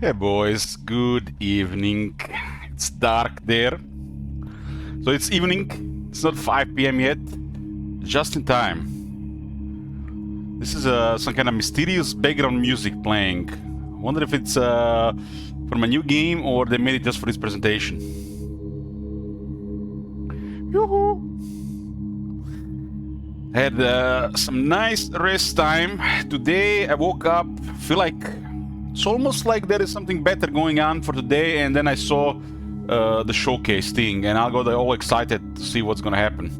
Hey boys, good evening. It's dark there. So it's evening. It's not 5 p.m. yet. Just in time. This is some kind of mysterious background music playing. I wonder if it's from a new game or they made it just for this presentation. Yoo-hoo! Had some nice rest time. Today I woke up, feel like it's almost like there is something better going on for today, and then I saw the showcase thing, and I got all excited to see what's gonna happen.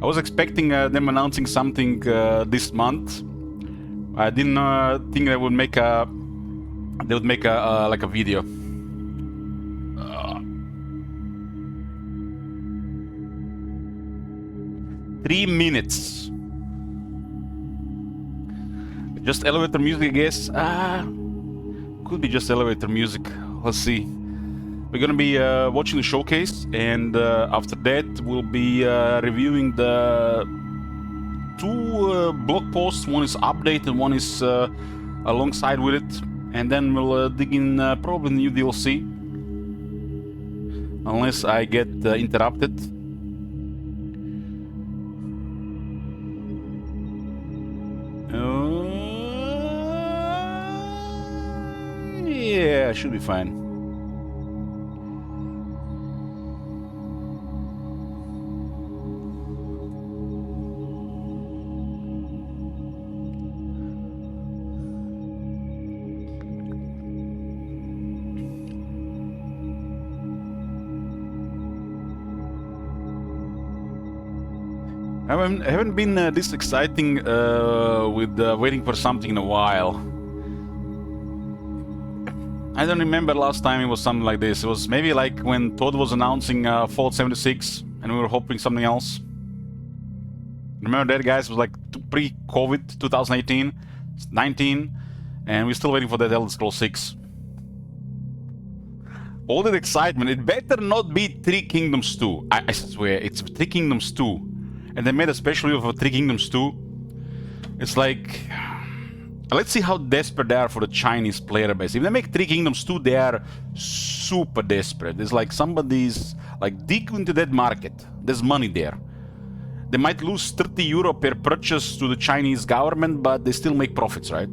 I was expecting them announcing something this month. I didn't think they would make a like a video. 3 minutes. Just elevator music, I guess. Could be just elevator music. Let's see. We're gonna be watching the showcase, and after that we'll be reviewing the two blog posts. One is update and one is alongside with it, and then we'll dig in probably new DLC, unless I get interrupted. Yeah, should be fine. I haven't been this exciting with waiting for something in a while. I don't remember last time it was something like this. It was maybe like when Todd was announcing Fallout 76 and we were hoping something else. Remember that, guys? It was like pre-COVID 2018, 19, and we're still waiting for that Elder Scrolls 6. All that excitement, it better not be Three Kingdoms 2. I swear, it's Three Kingdoms 2. And they made a special review of Three Kingdoms 2. It's like, let's see how desperate they are for the Chinese player base. If they make Three Kingdoms 2, they are super desperate. It's like somebody's like dig into that market. There's money there. They might lose 30 euro per purchase to the Chinese government, but they still make profits, right?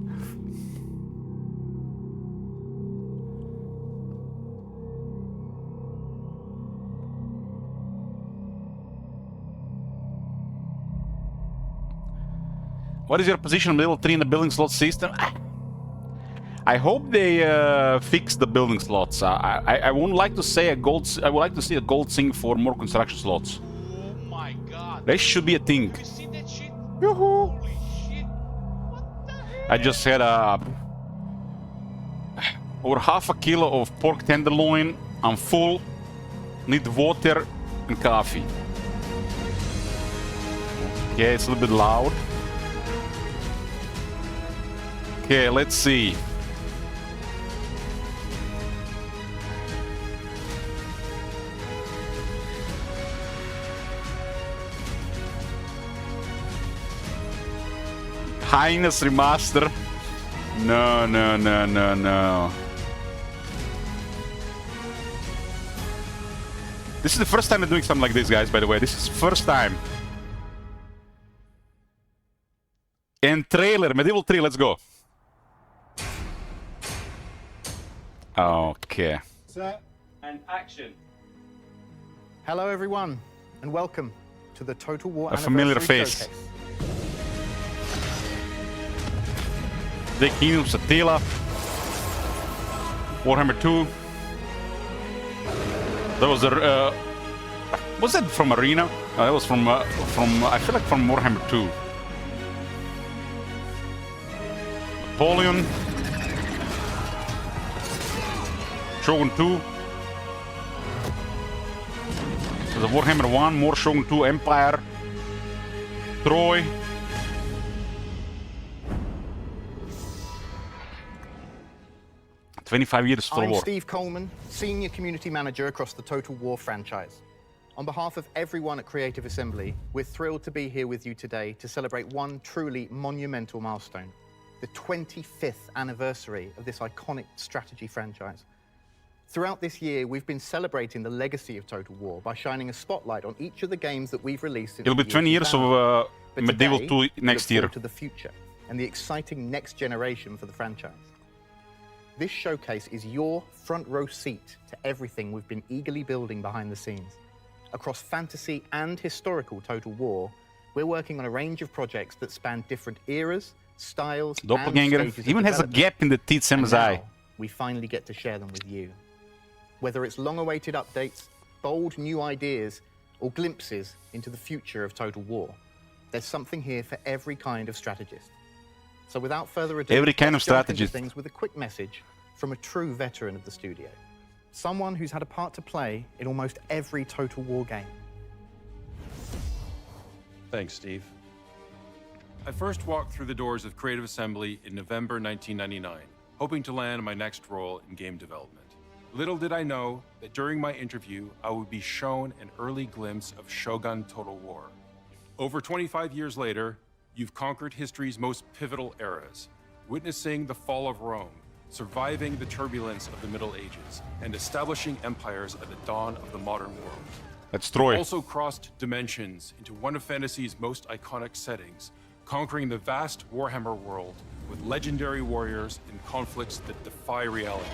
What is your position on level 3 in the building slot system? I hope they fix the building slots. I wouldn't like to say a gold. I would like to see a gold sync for more construction slots. Oh my god. That should be a thing. You see that shit? Yoo-hoo. Holy shit. What the heck? I just had over half a kilo of pork tenderloin. I'm full. Need water and coffee. Okay, it's a little bit loud. Okay, let's see. Highness Remaster. No, no, no, no, no. This is the first time I'm doing something like this, guys, by the way. This is first time. And trailer, Medieval 3, let's go. Okay. Set and action. Hello, everyone, and welcome to the Total War A familiar Anniversary face. Showcase. The Kingdoms, Attila. Warhammer 2. That was that from Arena? That was from I feel like from Warhammer 2. Napoleon. Shogun 2. There's a Warhammer 1, more Shogun 2, Empire. Troy. "25 years for I'm war." Steve Coleman, Senior Community Manager across the Total War franchise. On behalf of everyone at Creative Assembly, we're thrilled to be here with you today to celebrate one truly monumental milestone. the 25th anniversary of this iconic strategy franchise. Throughout this year, we've been celebrating the legacy of Total War by shining a spotlight on each of the games that we've released since It'll be the year 20 years 2000. of But Medieval today, 2 we next look year. forward to the future and the exciting next generation for the franchise. This showcase is your front row seat to everything we've been eagerly building behind the scenes. Across fantasy and historical Total War, we're working on a range of projects that span different eras, styles, Doppelganger and stages of even has a development. gap in the teeth, same And as I. now, we finally get to share them with you. Whether it's long-awaited updates, bold new ideas, or glimpses into the future of Total War, there's something here for every kind of strategist. So without further ado, Every kind let's of jump into strategist. things with a quick message from a true veteran of the studio. Someone who's had a part to play in almost every Total War game. Thanks, Steve. I first walked through the doors of Creative Assembly in November 1999, hoping to land my next role in game development. Little did I know that during my interview, I would be shown an early glimpse of Shogun Total War. Over 25 years later, you've conquered history's most pivotal eras, witnessing the fall of Rome, surviving the turbulence of the Middle Ages, and establishing empires at the dawn of the modern world. That's Troy. Also crossed dimensions into one of fantasy's most iconic settings, conquering the vast Warhammer world with legendary warriors in conflicts that defy reality.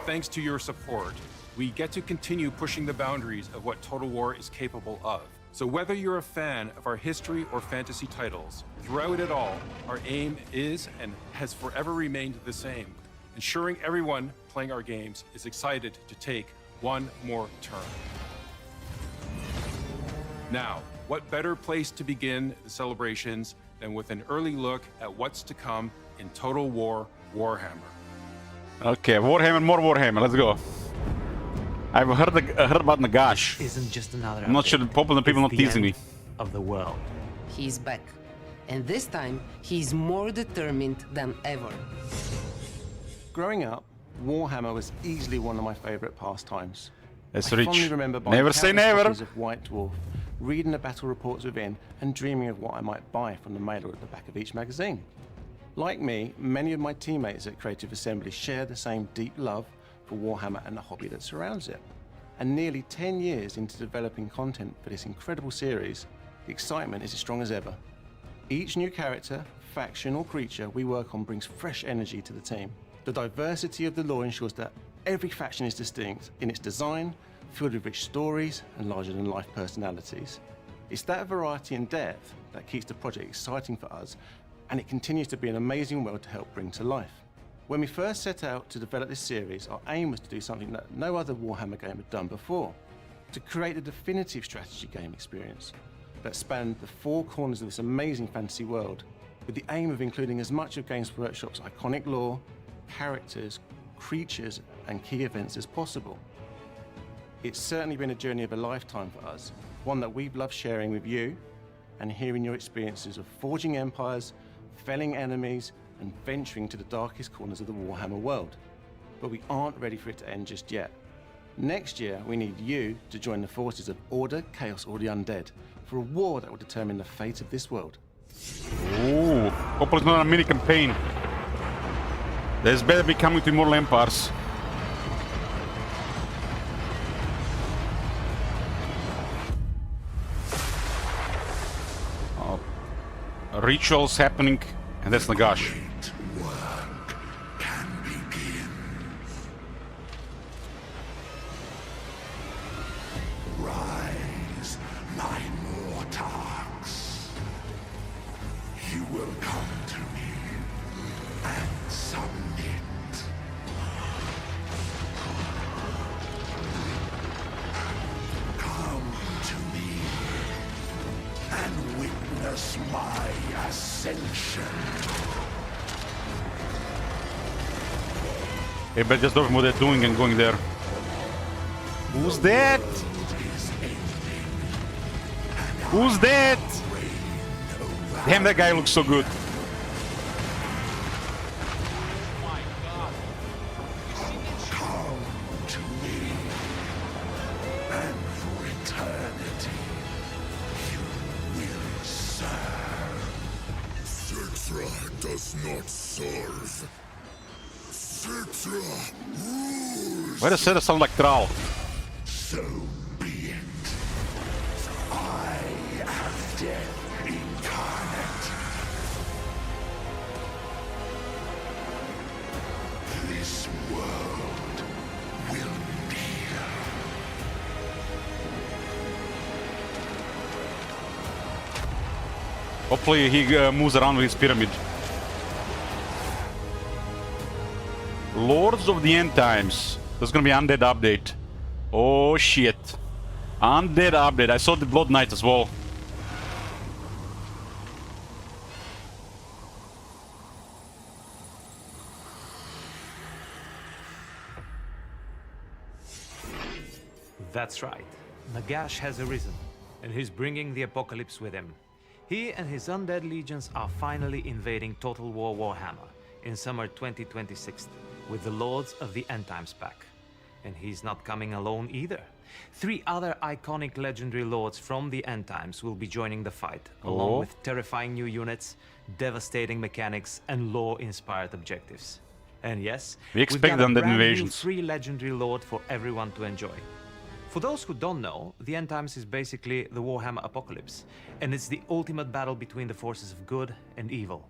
Thanks to your support, we get to continue pushing the boundaries of what Total War is capable of. So whether you're a fan of our history or fantasy titles, throughout it all, our aim is and has forever remained the same, ensuring everyone playing our games is excited to take one more turn. Now, what better place to begin the celebrations than with an early look at what's to come in Total War Warhammer. Okay, Warhammer, more Warhammer. Let's go. I've heard about Nagash. Isn't just another I'm not sure update. the popular people It's not the teasing end me. of the world. He's back. And this time, he's more determined than ever. Growing up, Warhammer was easily one of my favorite pastimes. That's I rich. fondly remember buying Never say countless never. copies of White Dwarf, reading the battle reports within, and dreaming of what I might buy from the mailer at the back of each magazine. Like me, many of my teammates at Creative Assembly share the same deep love for Warhammer and the hobby that surrounds it. And nearly 10 years into developing content for this incredible series, the excitement is as strong as ever. Each new character, faction or creature we work on brings fresh energy to the team. The diversity of the lore ensures that every faction is distinct in its design, filled with rich stories and larger-than-life personalities. It's that variety and depth that keeps the project exciting for us, and it continues to be an amazing world to help bring to life. When we first set out to develop this series, our aim was to do something that no other Warhammer game had done before, to create a definitive strategy game experience that spanned the four corners of this amazing fantasy world, with the aim of including as much of Games Workshop's iconic lore, characters, creatures, and key events as possible. It's certainly been a journey of a lifetime for us, one that we've loved sharing with you and hearing your experiences of forging empires, felling enemies, and venturing to the darkest corners of the Warhammer world. But we aren't ready for it to end just yet. Next year, we need you to join the forces of Order, Chaos, or the Undead for a war that will determine the fate of this world. Ooh, hopefully it's not a mini campaign. There's better be coming to more Empires. Oh, rituals happening, and that's Nagash. Rise, my Mortarks. You will come to me and submit. Come to me and witness my ascension. Hey, but just know what they're doing and going there. Who's that? Who's that? Damn, that guy looks so good. My God. You see that shit? Come to me, and for eternity you will serve. Citra does not serve. Citra rules. Why does it sound like Thrall? So be it. I am death incarnate. This world will kneel. Hopefully he moves around with his pyramid. Lords of the End Times. There's gonna be undead update. Oh shit. Undead update. I saw the Blood Knight as well. That's right. Nagash has arisen, and he's bringing the apocalypse with him. He and his undead legions are finally invading Total War Warhammer in summer 2026 with the Lords of the End Times pack. And he's not coming alone either. 3 other iconic legendary lords from the End Times will be joining the fight, along with terrifying new units, devastating mechanics, and lore-inspired objectives. And yes, We expect we've got a undead brand new invasions. free legendary lord for everyone to enjoy. For those who don't know, the End Times is basically the Warhammer Apocalypse, and it's the ultimate battle between the forces of good and evil.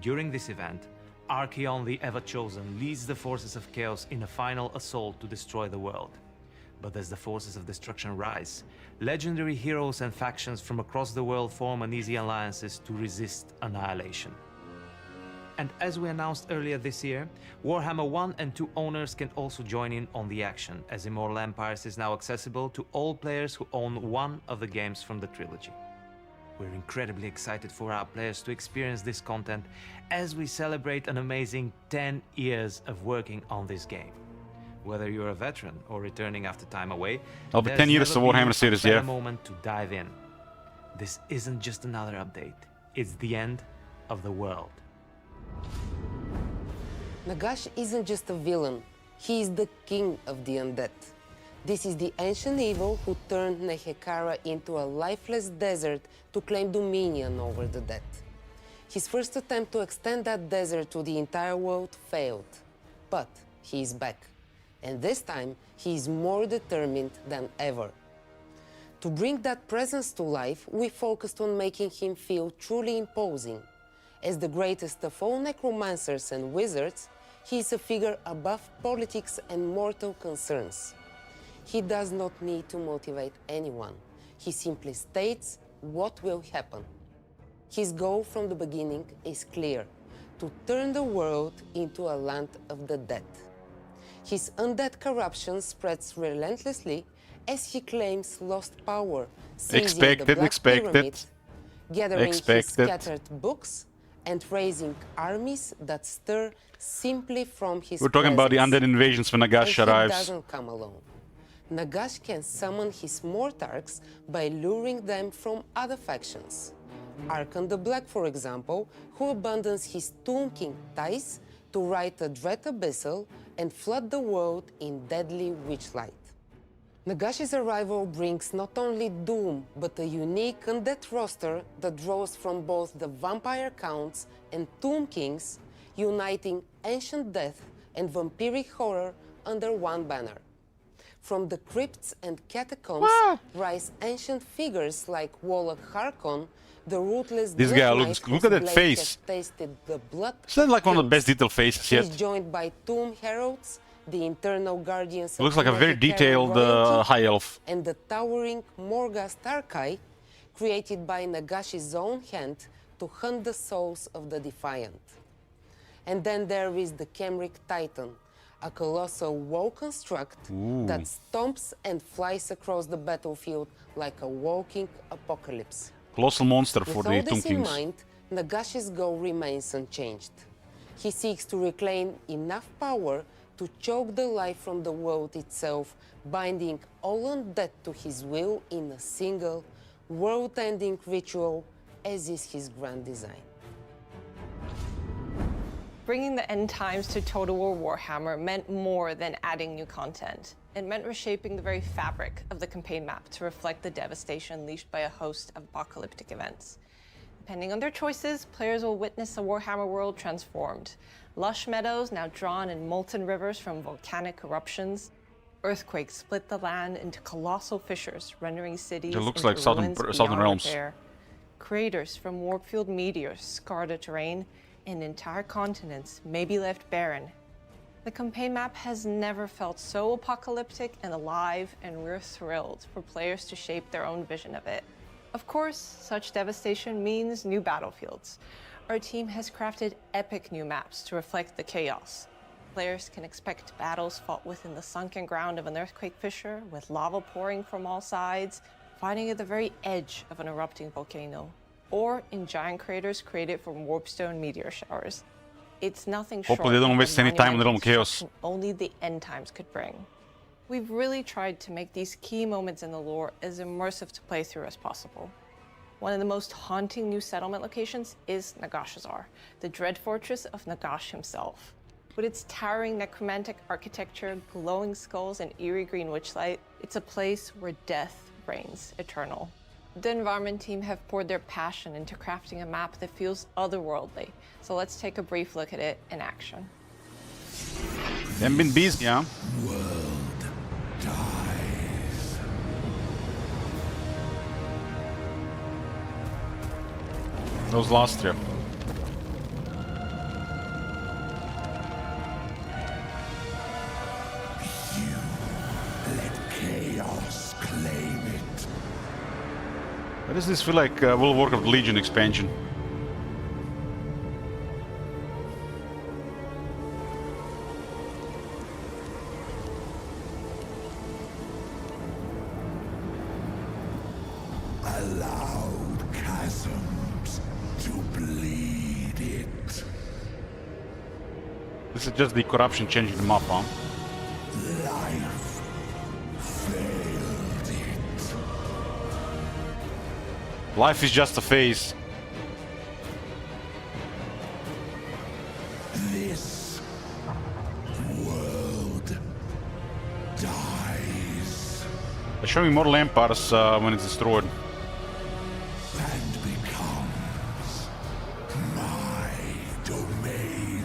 During this event, Archaon the Ever-Chosen leads the forces of Chaos in a final assault to destroy the world. But as the forces of destruction rise, legendary heroes and factions from across the world form uneasy alliances to resist annihilation. And as we announced earlier this year, Warhammer 1 and 2 owners can also join in on the action, as Immortal Empires is now accessible to all players who own one of the games from the trilogy. We're incredibly excited for our players to experience this content as we celebrate an amazing 10 years of working on this game. Whether you're a veteran or returning after time away, Of the there's 10 years never of been Warhammer a series, better yeah. moment to dive in. This isn't just another update, it's the end of the world. Nagash isn't just a villain, he is the king of the undead. This is the ancient evil who turned Nehekara into a lifeless desert to claim dominion over the dead. His first attempt to extend that desert to the entire world failed, but he is back. And this time, he is more determined than ever. To bring that presence to life, we focused on making him feel truly imposing. As the greatest of all necromancers and wizards, he is a figure above politics and mortal concerns. He does not need to motivate anyone. He simply states what will happen. His goal from the beginning is clear: to turn the world into a land of the dead. His undead corruption spreads relentlessly as he claims lost power, seizing the Black Pyramid, gathering his scattered books, and raising armies that stir simply from his We're talking about the undead invasions when Nagash and arrives. he doesn't come alone. Nagash can summon his Mortarks by luring them from other factions. Archon the Black, for example, who abandons his Tomb King Thais to write a Dread Abyssal and flood the world in deadly witchlight. Nagash's arrival brings not only doom, but a unique undead roster that draws from both the Vampire Counts and Tomb Kings, uniting ancient death and vampiric horror under one banner. From the crypts and catacombs rise ancient figures like Warlock Harkon, the ruthless This guy Death looks- Knight look at whose that blade face. has tasted the blood Is that like one of the kings. best detailed faces He's yet? joined by Tomb Heralds, the internal guardians He looks of like a very Nehekara detailed royalty, high elf. and the towering Morghast Archai, created by Nagashi's own hand to hunt the souls of the Defiant. And then there is the Kemric Titan, a colossal wall construct that stomps and flies across the battlefield like a walking apocalypse. Colossal monster for With the all Tomb this in Kings. mind, Nagashi's goal remains unchanged. He seeks to reclaim enough power to choke the life from the world itself, binding all undead to his will in a single, world-ending ritual, as is his grand design. Bringing the End Times to Total War Warhammer meant more than adding new content. It meant reshaping the very fabric of the campaign map to reflect the devastation unleashed by a host of apocalyptic events. Depending on their choices, players will witness a Warhammer world transformed. Lush meadows now drawn in molten rivers from volcanic eruptions. Earthquakes split the land into colossal fissures, rendering cities It looks into like Southern ruins Southern beyond Realms. repair. Craters from warp-field meteors scar the terrain, and entire continents may be left barren. The campaign map has never felt so apocalyptic and alive, and we're thrilled for players to shape their own vision of it. Of course, such devastation means new battlefields. Our team has crafted epic new maps to reflect the chaos. Players can expect battles fought within the sunken ground of an earthquake fissure, with lava pouring from all sides, fighting at the very edge of an erupting volcano, or in giant craters created from warpstone meteor showers. It's nothing short Hopefully they don't of waste the any time in the realm monumental of chaos. destruction only the end times could bring. We've really tried to make these key moments in the lore as immersive to play through as possible. One of the most haunting new settlement locations is Nagashazar, the dread fortress of Nagash himself. With its towering necromantic architecture, glowing skulls, and eerie green witchlight, it's a place where death reigns eternal. The environment team have poured their passion into crafting a map that feels otherworldly, so let's take a brief look at it in action. Them been bees, yeah. Dies. Those last three. Let chaos claim it. Why does this feel like World of Warcraft Legion expansion? Allowed chasms to bleed it. This is just the corruption changing the map, huh? Life failed it. Life is just a phase. This world dies They're showing more Lampars when it's destroyed. and becomes my domain.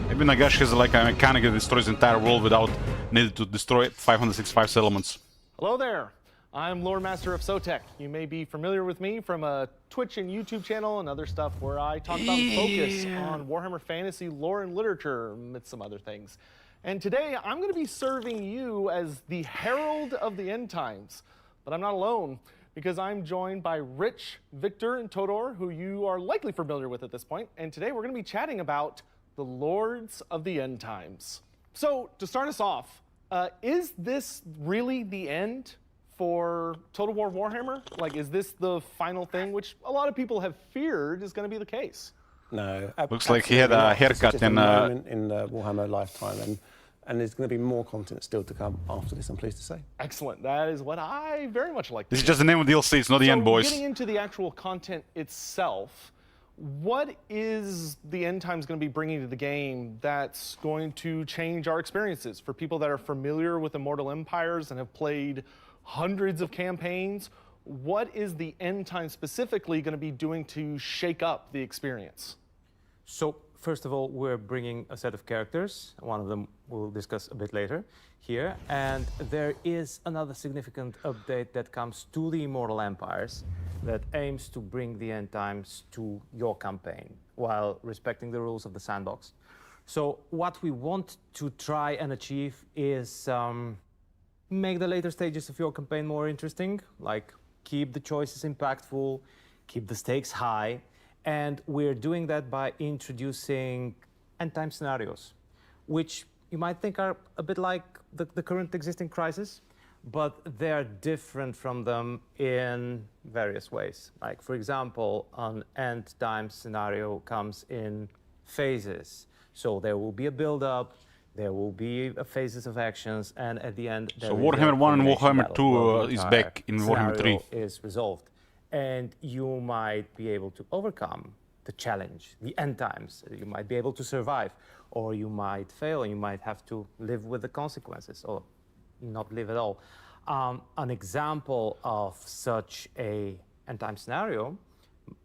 Maybe Nagash has like a mechanic that destroys the entire world without needing to destroy 565 settlements. Hello there. I'm Lord Master of Sotek. You may be familiar with me from a Twitch and YouTube channel and other stuff where I talk about and focus on Warhammer Fantasy lore and literature, amidst some other things. And today I'm going to be serving you as the Herald of the End Times. But I'm not alone, because I'm joined by Rich, Victor, and Todor, who you are likely familiar with at this point. And today we're going to be chatting about the Lords of the End Times. So, to start us off, is this really the end for Total War Warhammer? Like, is this the final thing, which a lot of people have feared is going to be the case? No. Looks like he had a absolutely not. This is haircut just a and, moment in the Warhammer lifetime, and there's going to be more content still to come after this, I'm pleased to say. Excellent. That is what I very much like to This is hear. just the name of the DLC, it's not the end, boys. Getting into the actual content itself, what is the End Times going to be bringing to the game that's going to change our experiences? For people that are familiar with Immortal Empires and have played hundreds of campaigns, what is the End Times specifically going to be doing to shake up the experience? So, first of all, we're bringing a set of characters. One of them we'll discuss a bit later here. And there is another significant update that comes to the Immortal Empires that aims to bring the End Times to your campaign while respecting the rules of the sandbox. So what we want to try and achieve is make the later stages of your campaign more interesting, like keep the choices impactful, keep the stakes high, and we're doing that by introducing end time scenarios, which you might think are a bit like the current existing crisis, but they're different from them in various ways. Like, for example, an end time scenario comes in phases. So there will be a build-up, there will be phases of actions, and at the end, So Warhammer 1 and Warhammer 2 is back in Warhammer 3. Is resolved, and you might be able to overcome the challenge, the end times. You might be able to survive, or you might fail, and you might have to live with the consequences, or not live at all. An example of such a end-time scenario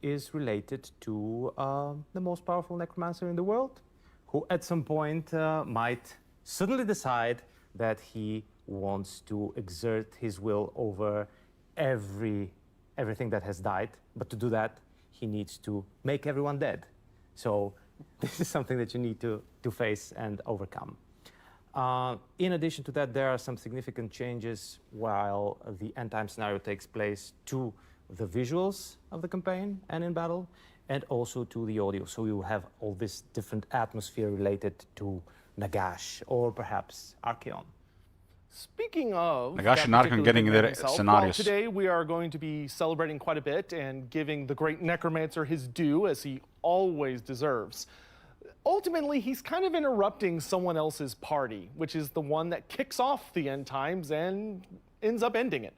is related to the most powerful necromancer in the world, who at some point might suddenly decide that he wants to exert his will over everything that has died. But to do that, he needs to make everyone dead. So this is something that you need to face and overcome. In addition to that, there are some significant changes while the end-time scenario takes place to the visuals of the campaign and in battle, and also to the audio. So you have all this different atmosphere related to Nagash or perhaps Archaon. Speaking of Nagash and that Archaon particular getting big their man himself, scenarios. well, today we are going to be celebrating quite a bit and giving the great necromancer his due, as he always deserves. Ultimately, he's kind of interrupting someone else's party, which is the one that kicks off the end times and ends up ending it.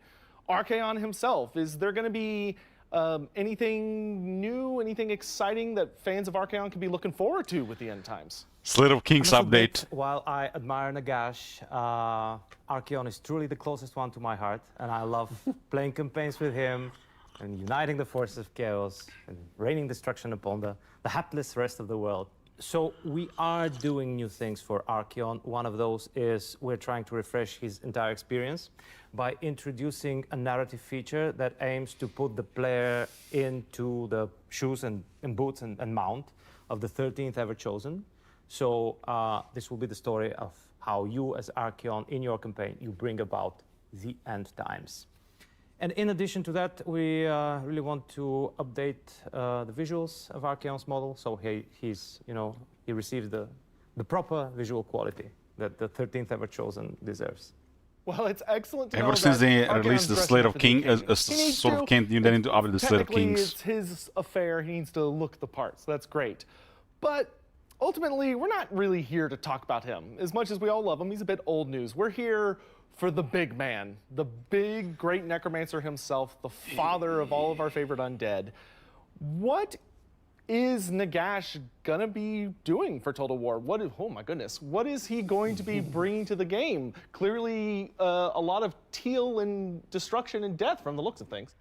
Archaon himself, is there going to be anything new, anything exciting that fans of Archaon can be looking forward to with the end times? Slate of Kings I must update. admit, while I admire Nagash, Archaon is truly the closest one to my heart, and I love playing campaigns with him and uniting the forces of chaos and raining destruction upon the hapless rest of the world. So we are doing new things for Archaon. One of those is we're trying to refresh his entire experience by introducing a narrative feature that aims to put the player into the shoes and boots and mount of the 13th ever chosen. So this will be the story of how you as Archaon in your campaign, you bring about the end times. And in addition to that, we really want to update the visuals of Archaon's model, so he receives the proper visual quality that the 13th ever chosen deserves. Well, it's excellent to know Ever since that they Archaon's released the dressing Slate up of as a King, king. a He needs sort of to. king, you then need to update the Slate of Technically, Kings. it's his affair. He needs to look the part, so that's great. But ultimately, we're not really here to talk about him. As much as we all love him, he's a bit old news. We're here for the big man, the big, great necromancer himself, the father of all of our favorite undead. What is Nagash gonna be doing for Total War? Oh my goodness, what is he going to be bringing to the game? Clearly, a lot of teal and destruction and death from the looks of things.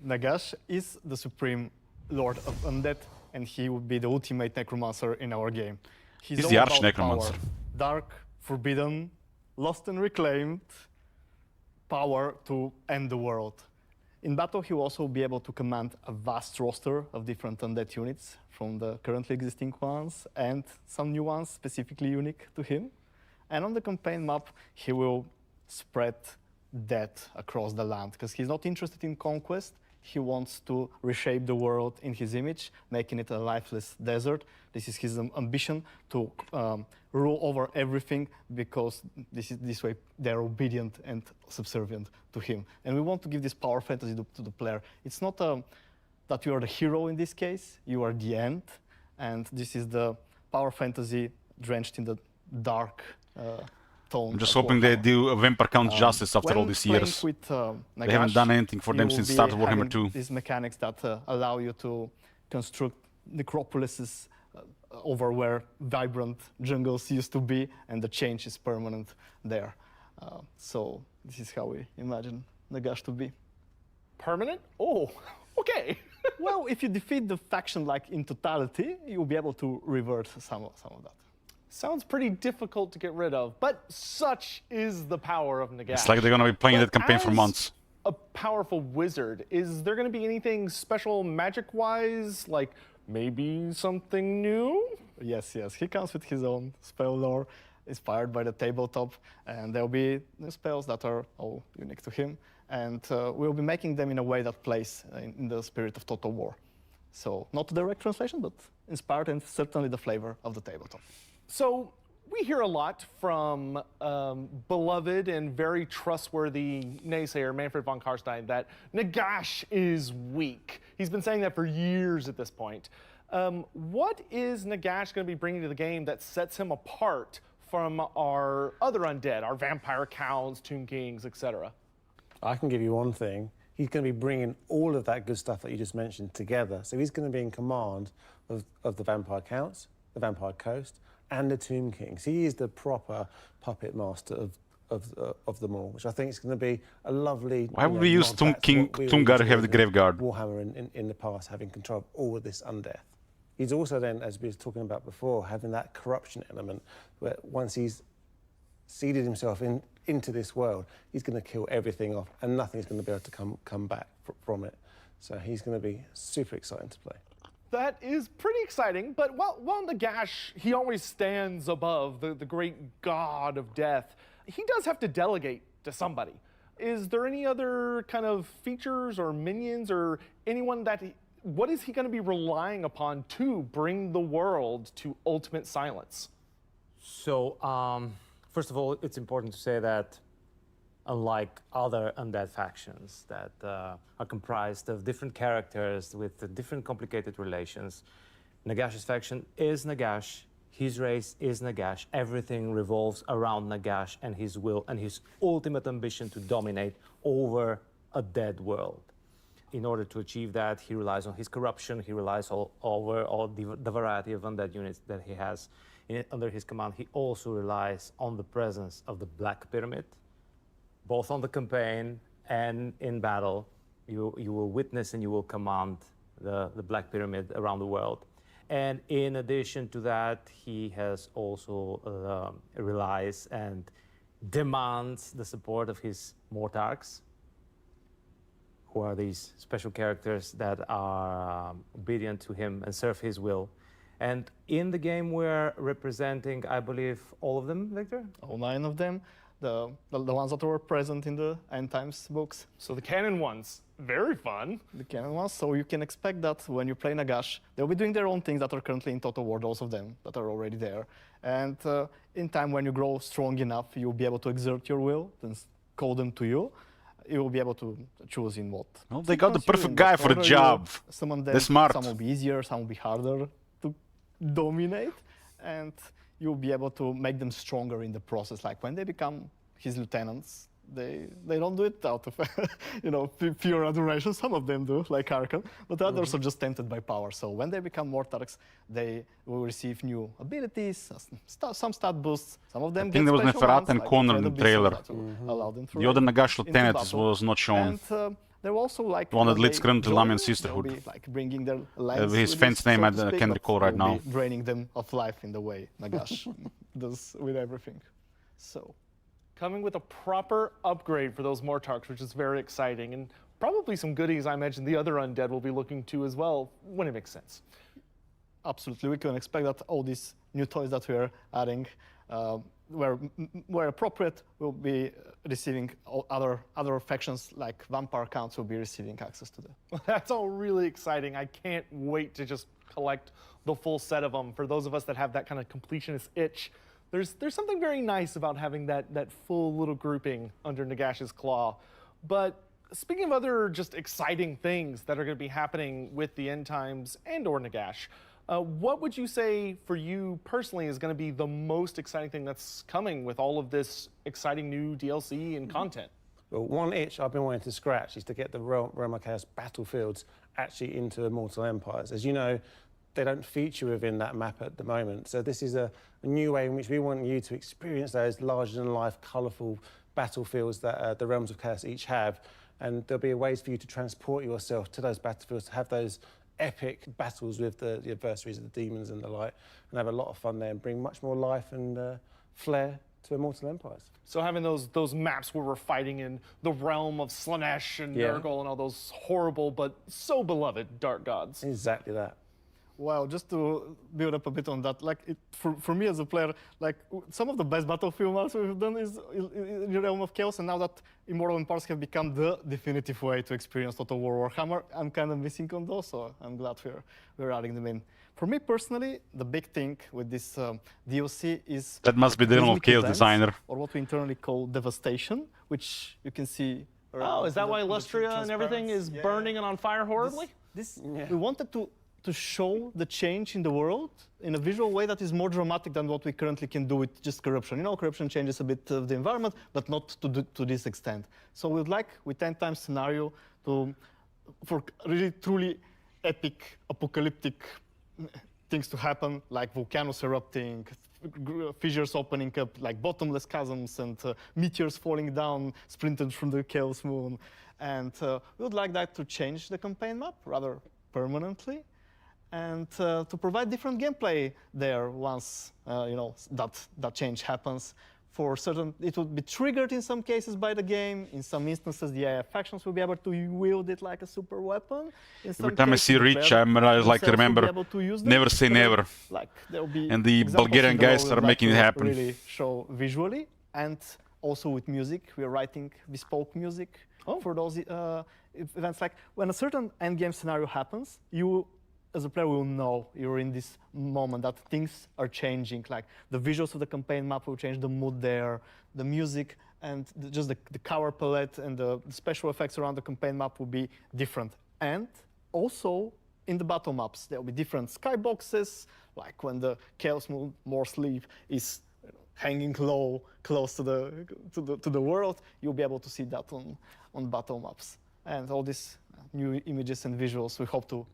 Nagash is the supreme lord of undead, and he would be the ultimate necromancer in our game. He's all the arch about necromancer. power. Dark, forbidden, lost and reclaimed, power to end the world. In battle, he will also be able to command a vast roster of different undead units from the currently existing ones and some new ones specifically unique to him. And on the campaign map, he will spread death across the land because he's not interested in conquest. He wants to reshape the world in his image, making it a lifeless desert. This is his ambition to rule over everything because this way they're obedient and subservient to him. And we want to give this power fantasy to the player. It's not that you are the hero in this case, you are the end. And this is the power fantasy drenched in the dark tone. I'm just hoping they do a Vampire Count justice after all these years. With, They haven't done anything for them since start of Warhammer 2. These mechanics that allow you to construct necropolises over where vibrant jungles used to be, and the change is permanent there. So this is how we imagine Nagash to be. Permanent? Oh, okay. Well, if you defeat the faction like in totality, you'll be able to revert some of that. Sounds pretty difficult to get rid of, but such is the power of Nagash. It's like they're going to be playing that campaign for months. A powerful wizard, is there going to be anything special magic-wise, like maybe something new? Yes, he comes with his own spell lore, inspired by the tabletop, and there'll be new spells that are all unique to him, and we'll be making them in a way that plays in the spirit of Total War. So not a direct translation, but inspired and certainly the flavor of the tabletop. So we hear a lot from beloved and very trustworthy naysayer Manfred von Karstein that Nagash is weak. He's been saying that for years at this point. What is Nagash going to be bringing to the game that sets him apart from our other undead, our vampire counts, Tomb Kings, etc.? I can give you one thing. He's going to be bringing all of that good stuff that you just mentioned together. So he's going to be in command of the Vampire Counts, the Vampire Coast, and the Tomb Kings. He is the proper puppet master of them all, which I think is going to be a lovely. Why would we use Tungar to have the Graveguard? Warhammer in the past, having control of all of this undeath. He's also then, as we were talking about before, having that corruption element, where once he's seeded himself into this world, he's going to kill everything off, and nothing's going to be able to come back from it. So he's going to be super exciting to play. That is pretty exciting, but while Nagash, he always stands above the great god of death, he does have to delegate to somebody. Is there any other kind of features or minions or anyone that what is he going to be relying upon to bring the world to ultimate silence? So, first of all, it's important to say that unlike other undead factions that are comprised of different characters with different complicated relations, Nagash's faction is Nagash, his race is Nagash, everything revolves around Nagash and his will and his ultimate ambition to dominate over a dead world. In order to achieve that, he relies on his corruption, he relies over all the variety of undead units that he has under his command. He also relies on the presence of the Black Pyramid. Both on the campaign and in battle, you will witness and you will command the Black Pyramid around the world. And in addition to that, he has also relies and demands the support of his Mortarchs, who are these special characters that are obedient to him and serve his will. And in the game, we're representing, I believe, all of them, Victor? All 9 of them. The ones that were present in the End Times books. So the canon ones, very fun. The canon ones, so you can expect that when you play Nagash, they'll be doing their own things that are currently in Total War, those of them that are already there. And in time, when you grow strong enough, you'll be able to exert your will, then call them to you. You will be able to choose in what. Well, they got the perfect guy for the job. They're smart. Some will be easier, some will be harder to dominate. And you'll be able to make them stronger in the process. Like when they become his lieutenants, they don't do it out of pure adoration. Some of them do, like Arkan, but others are just tempted by power. So when they become Mortarchs, they will receive new abilities, some stat boosts. Some of them I think there was Neferat and Connor in the trailer. The other Nagash lieutenant was not shown. And they're also like the one that leads currently Lamian Sisterhood. Like bringing their lives his fence name I can't recall right now. Draining them of life in the way Nagash does with everything. So. Coming with a proper upgrade for those Mortarchs, which is very exciting, and probably some goodies I imagine the other undead will be looking to as well, when it makes sense. Absolutely, we can expect that all these new toys that we're adding, where appropriate, will be receiving other factions like Vampire Counts will be receiving access to them. Well, that's all really exciting. I can't wait to just collect the full set of them. For those of us that have that kind of completionist itch, there's something very nice about having that full little grouping under Nagash's claw. But speaking of other just exciting things that are going to be happening with the End Times and or Nagash, what would you say for you personally is going to be the most exciting thing that's coming with all of this exciting new DLC and content? Well, one itch I've been wanting to scratch is to get the Realm of Chaos battlefields actually into Immortal Empires. As you know, they don't feature within that map at the moment. So this is a new way in which we want you to experience those larger-than-life, colourful battlefields that the Realms of Chaos each have. And there'll be ways for you to transport yourself to those battlefields, to have those epic battles with the adversaries of the demons and the like, and have a lot of fun there and bring much more life and flair to Immortal Empires. So having those maps where we're fighting in the realm of Slaanesh and Nurgle and all those horrible but so beloved dark gods. Exactly that. Well, just to build up a bit on that, like for me as a player, like some of the best battlefield maps we've done is in the Realm of Chaos, and now that Immortal Empires have become the definitive way to experience Total War Warhammer, I'm kind of missing on those, so I'm glad we're adding them in. For me personally, the big thing with this DLC is that must be the Realm of Chaos designer, or what we internally call Devastation, which you can see. Oh, is that why Lustria and everything is burning and on fire horribly? We wanted to show the change in the world in a visual way that is more dramatic than what we currently can do with just corruption. You know, corruption changes a bit of the environment, but not to this extent. So we'd like, with End Times scenario, for really truly epic, apocalyptic things to happen, like volcanoes erupting, fissures opening up like bottomless chasms and meteors falling down, splintered from the Chaos Moon. And we would like that to change the campaign map rather permanently, and to provide different gameplay there once that change happens. For certain, it will be triggered in some cases by the game. In some instances, the AI factions will be able to wield it like a super weapon. Every time I see Reach, I'm like to remember, never say never. Like, there will be and the examples Bulgarian in the guys role are we'd like making it to happen. Really show visually, and also with music. We are writing bespoke music for those events. Like when a certain endgame scenario happens, you as a player will know you're in this moment that things are changing. Like the visuals of the campaign map will change, the mood there, the music, and just the color palette and the special effects around the campaign map will be different. And also in the battle maps, there will be different skyboxes, like when the Chaos Moon Sleep is hanging low, close to the world, you'll be able to see that on battle maps. And all these new images and visuals we hope to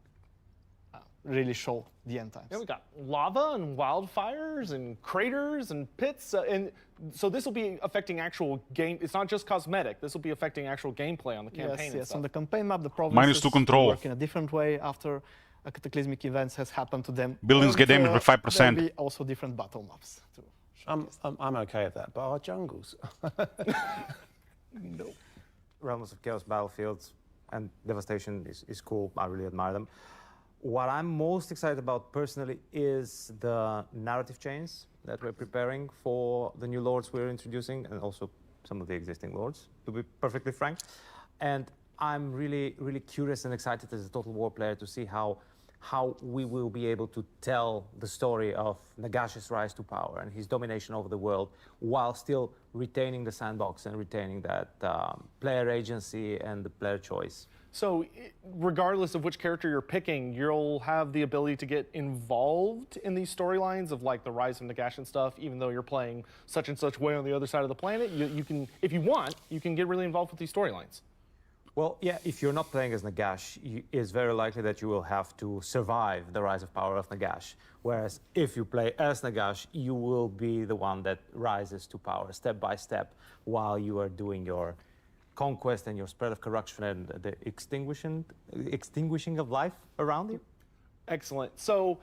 really show the end times. Yeah, we got lava and wildfires and craters and pits, and so this will be affecting actual game. It's not just cosmetic. This will be affecting actual gameplay on the campaign. Yes. On the campaign map, the Minus provinces 2 control. work in a different way after a cataclysmic event has happened to them. Buildings get damaged by 5%. There'll be also different battle maps too. I'm okay with that, but our jungles. No. Realms of Chaos battlefields and Devastation is cool. I really admire them. What I'm most excited about personally is the narrative chains that we're preparing for the new lords we're introducing, and also some of the existing lords, to be perfectly frank. And I'm really, really curious and excited as a Total War player to see how we will be able to tell the story of Nagash's rise to power and his domination over the world while still retaining the sandbox and retaining that player agency and the player choice. So regardless of which character you're picking, you'll have the ability to get involved in these storylines of like the rise of Nagash and stuff, even though you're playing such and such way on the other side of the planet. You can, if you want, you can get really involved with these storylines. Well, yeah, if you're not playing as Nagash, it's very likely that you will have to survive the rise of power of Nagash. Whereas if you play as Nagash, you will be the one that rises to power step by step while you are doing your conquest and your spread of corruption and the extinguishing of life around you. Excellent. So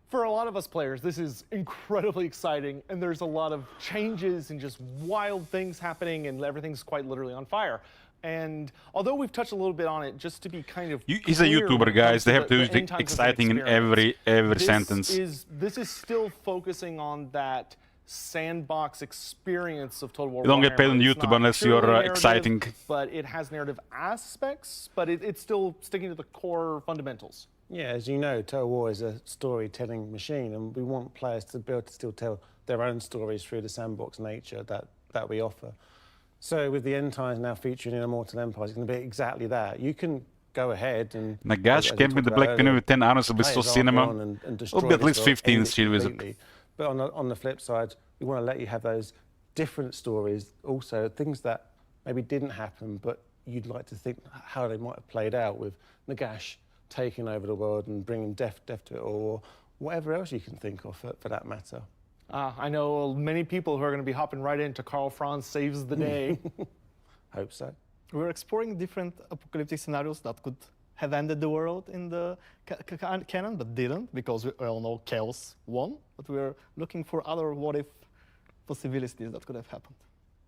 for a lot of us players, this is incredibly exciting, and there's a lot of changes and just wild things happening, and everything's quite literally on fire. And although we've touched a little bit on it, just to be kind of he's a YouTuber, guys. They have to use the exciting in every sentence. This is still focusing on that sandbox experience of Total War. You don't get paid on Warhammer. YouTube unless you're exciting. But it has narrative aspects, but it's still sticking to the core fundamentals. Yeah, as you know, Total War is a storytelling machine, and we want players to be able to still tell their own stories through the sandbox nature that we offer. So with the end times now featuring in Immortal Empires, it's going to be exactly that. You can go ahead and... Nagash came with the Black Penny with 10 arrows with so cinema. It'll be at least 15 in Steel Wizard. But on the flip side, we want to let you have those different stories, also things that maybe didn't happen, but you'd like to think how they might have played out, with Nagash taking over the world and bringing death to it, or whatever else you can think of for that matter. I know many people who are going to be hopping right into Karl Franz Saves the Day. Hope so. We're exploring different apocalyptic scenarios that could have ended the world in the canon, but didn't, because we all know Chaos won. But we're looking for other what-if possibilities that could have happened.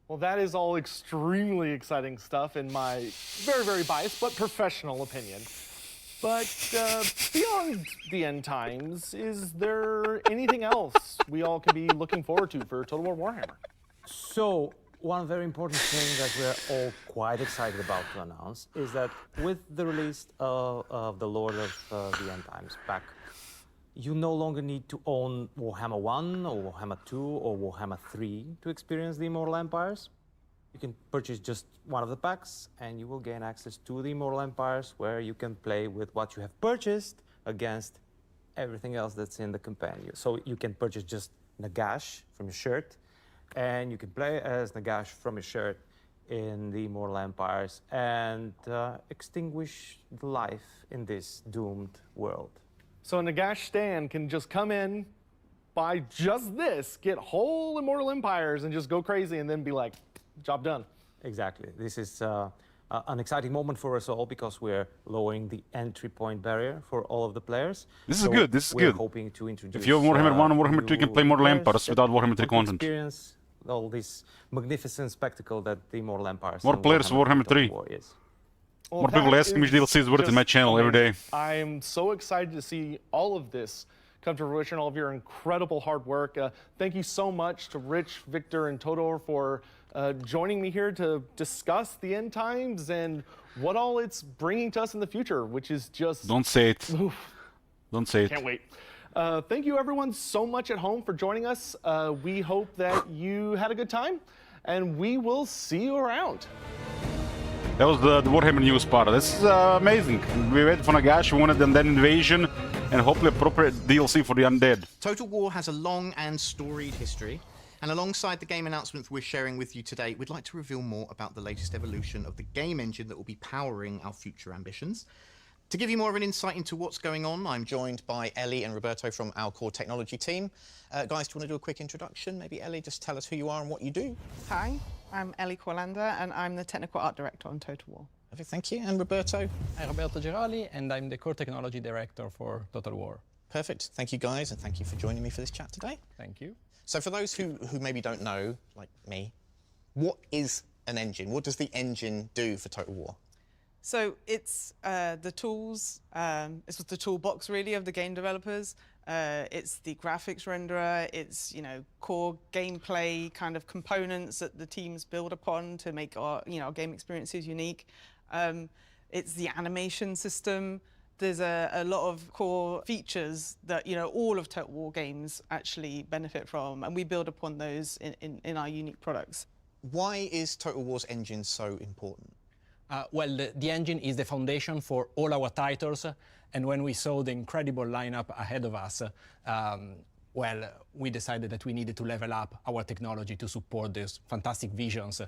Well, that is all extremely exciting stuff in my very, very biased but professional opinion. But beyond the end times, is there anything else we all can be looking forward to for Total War Warhammer? So, one very important thing that we're all quite excited about to announce is that with the release of the Lord of the End Times pack, you no longer need to own Warhammer 1 or Warhammer 2 or Warhammer 3 to experience the Immortal Empires. You can purchase just one of the packs and you will gain access to the Immortal Empires, where you can play with what you have purchased against everything else that's in the campaign. So you can purchase just Nagash from your shirt, and you can play as Nagash from your shirt in the Immortal Empires and extinguish the life in this doomed world. So Nagash Stan can just come in, by just this, get whole Immortal Empires and just go crazy and then be like, job done. Exactly. This is an exciting moment for us all because we're lowering the entry point barrier for all of the players. This is good. This is good. Hoping to introduce, If you have Warhammer 1 and Warhammer 2, you can play Mortal players Empires that without Warhammer 3 want to content. Experience all this magnificent spectacle that the Immortal Empires. More and players for Warhammer 3. War is. Well, More people that asking which DLC is worth it in just my channel every day. I'm so excited to see all of this come to fruition, all of your incredible hard work. Thank you so much to Rich, Victor, and Todor for joining me here to discuss the end times and what all it's bringing to us in the future, which is just... Don't say it. Oof. Don't say it. Can't wait. Thank you everyone so much at home for joining us. We hope that you had a good time, and we will see you around. That was the Warhammer news part. This is amazing. We waited for Nagash, we wanted the Undead Invasion, and hopefully a proper DLC for the Undead. Total War has a long and storied history, and alongside the game announcements we're sharing with you today, we'd like to reveal more about the latest evolution of the game engine that will be powering our future ambitions. To give you more of an insight into what's going on, I'm joined by Ellie and Roberto from our core technology team. Guys, do you want to do a quick introduction? Maybe Ellie, just tell us who you are and what you do. Hi, I'm Ellie Corlander, and I'm the Technical Art Director on Total War. Perfect, thank you. And Roberto? I'm Roberto Gerali, and I'm the Core Technology Director for Total War. Perfect. Thank you, guys, and thank you for joining me for this chat today. Thank you. So for those who maybe don't know, like me, what is an engine? What does the engine do for Total War? So it's the tools, it's the toolbox really of the game developers. It's the graphics renderer, it's core gameplay kind of components that the teams build upon to make our game experiences unique. It's the animation system. There's a lot of core features that all of Total War games actually benefit from, and we build upon those in our unique products. Why is Total War's engine so important? Well, the engine is the foundation for all our titles, and when we saw the incredible lineup ahead of us, well, we decided that we needed to level up our technology to support these fantastic visions.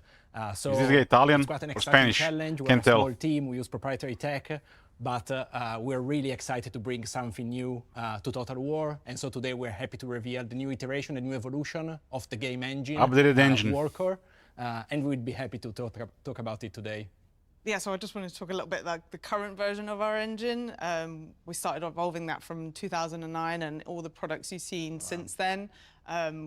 So is this Italian it's quite an or exciting Spanish? challenge. We're Can't a tell. small team, we use proprietary tech, but we're really excited to bring something new to Total War, and so today we're happy to reveal the new iteration, the new evolution of the game engine, Updated engine. Warcore, and we'd be happy to talk about it today. Yeah, so I just wanted to talk a little bit like the current version of our engine. We started evolving that from 2009, and all the products you've seen since then.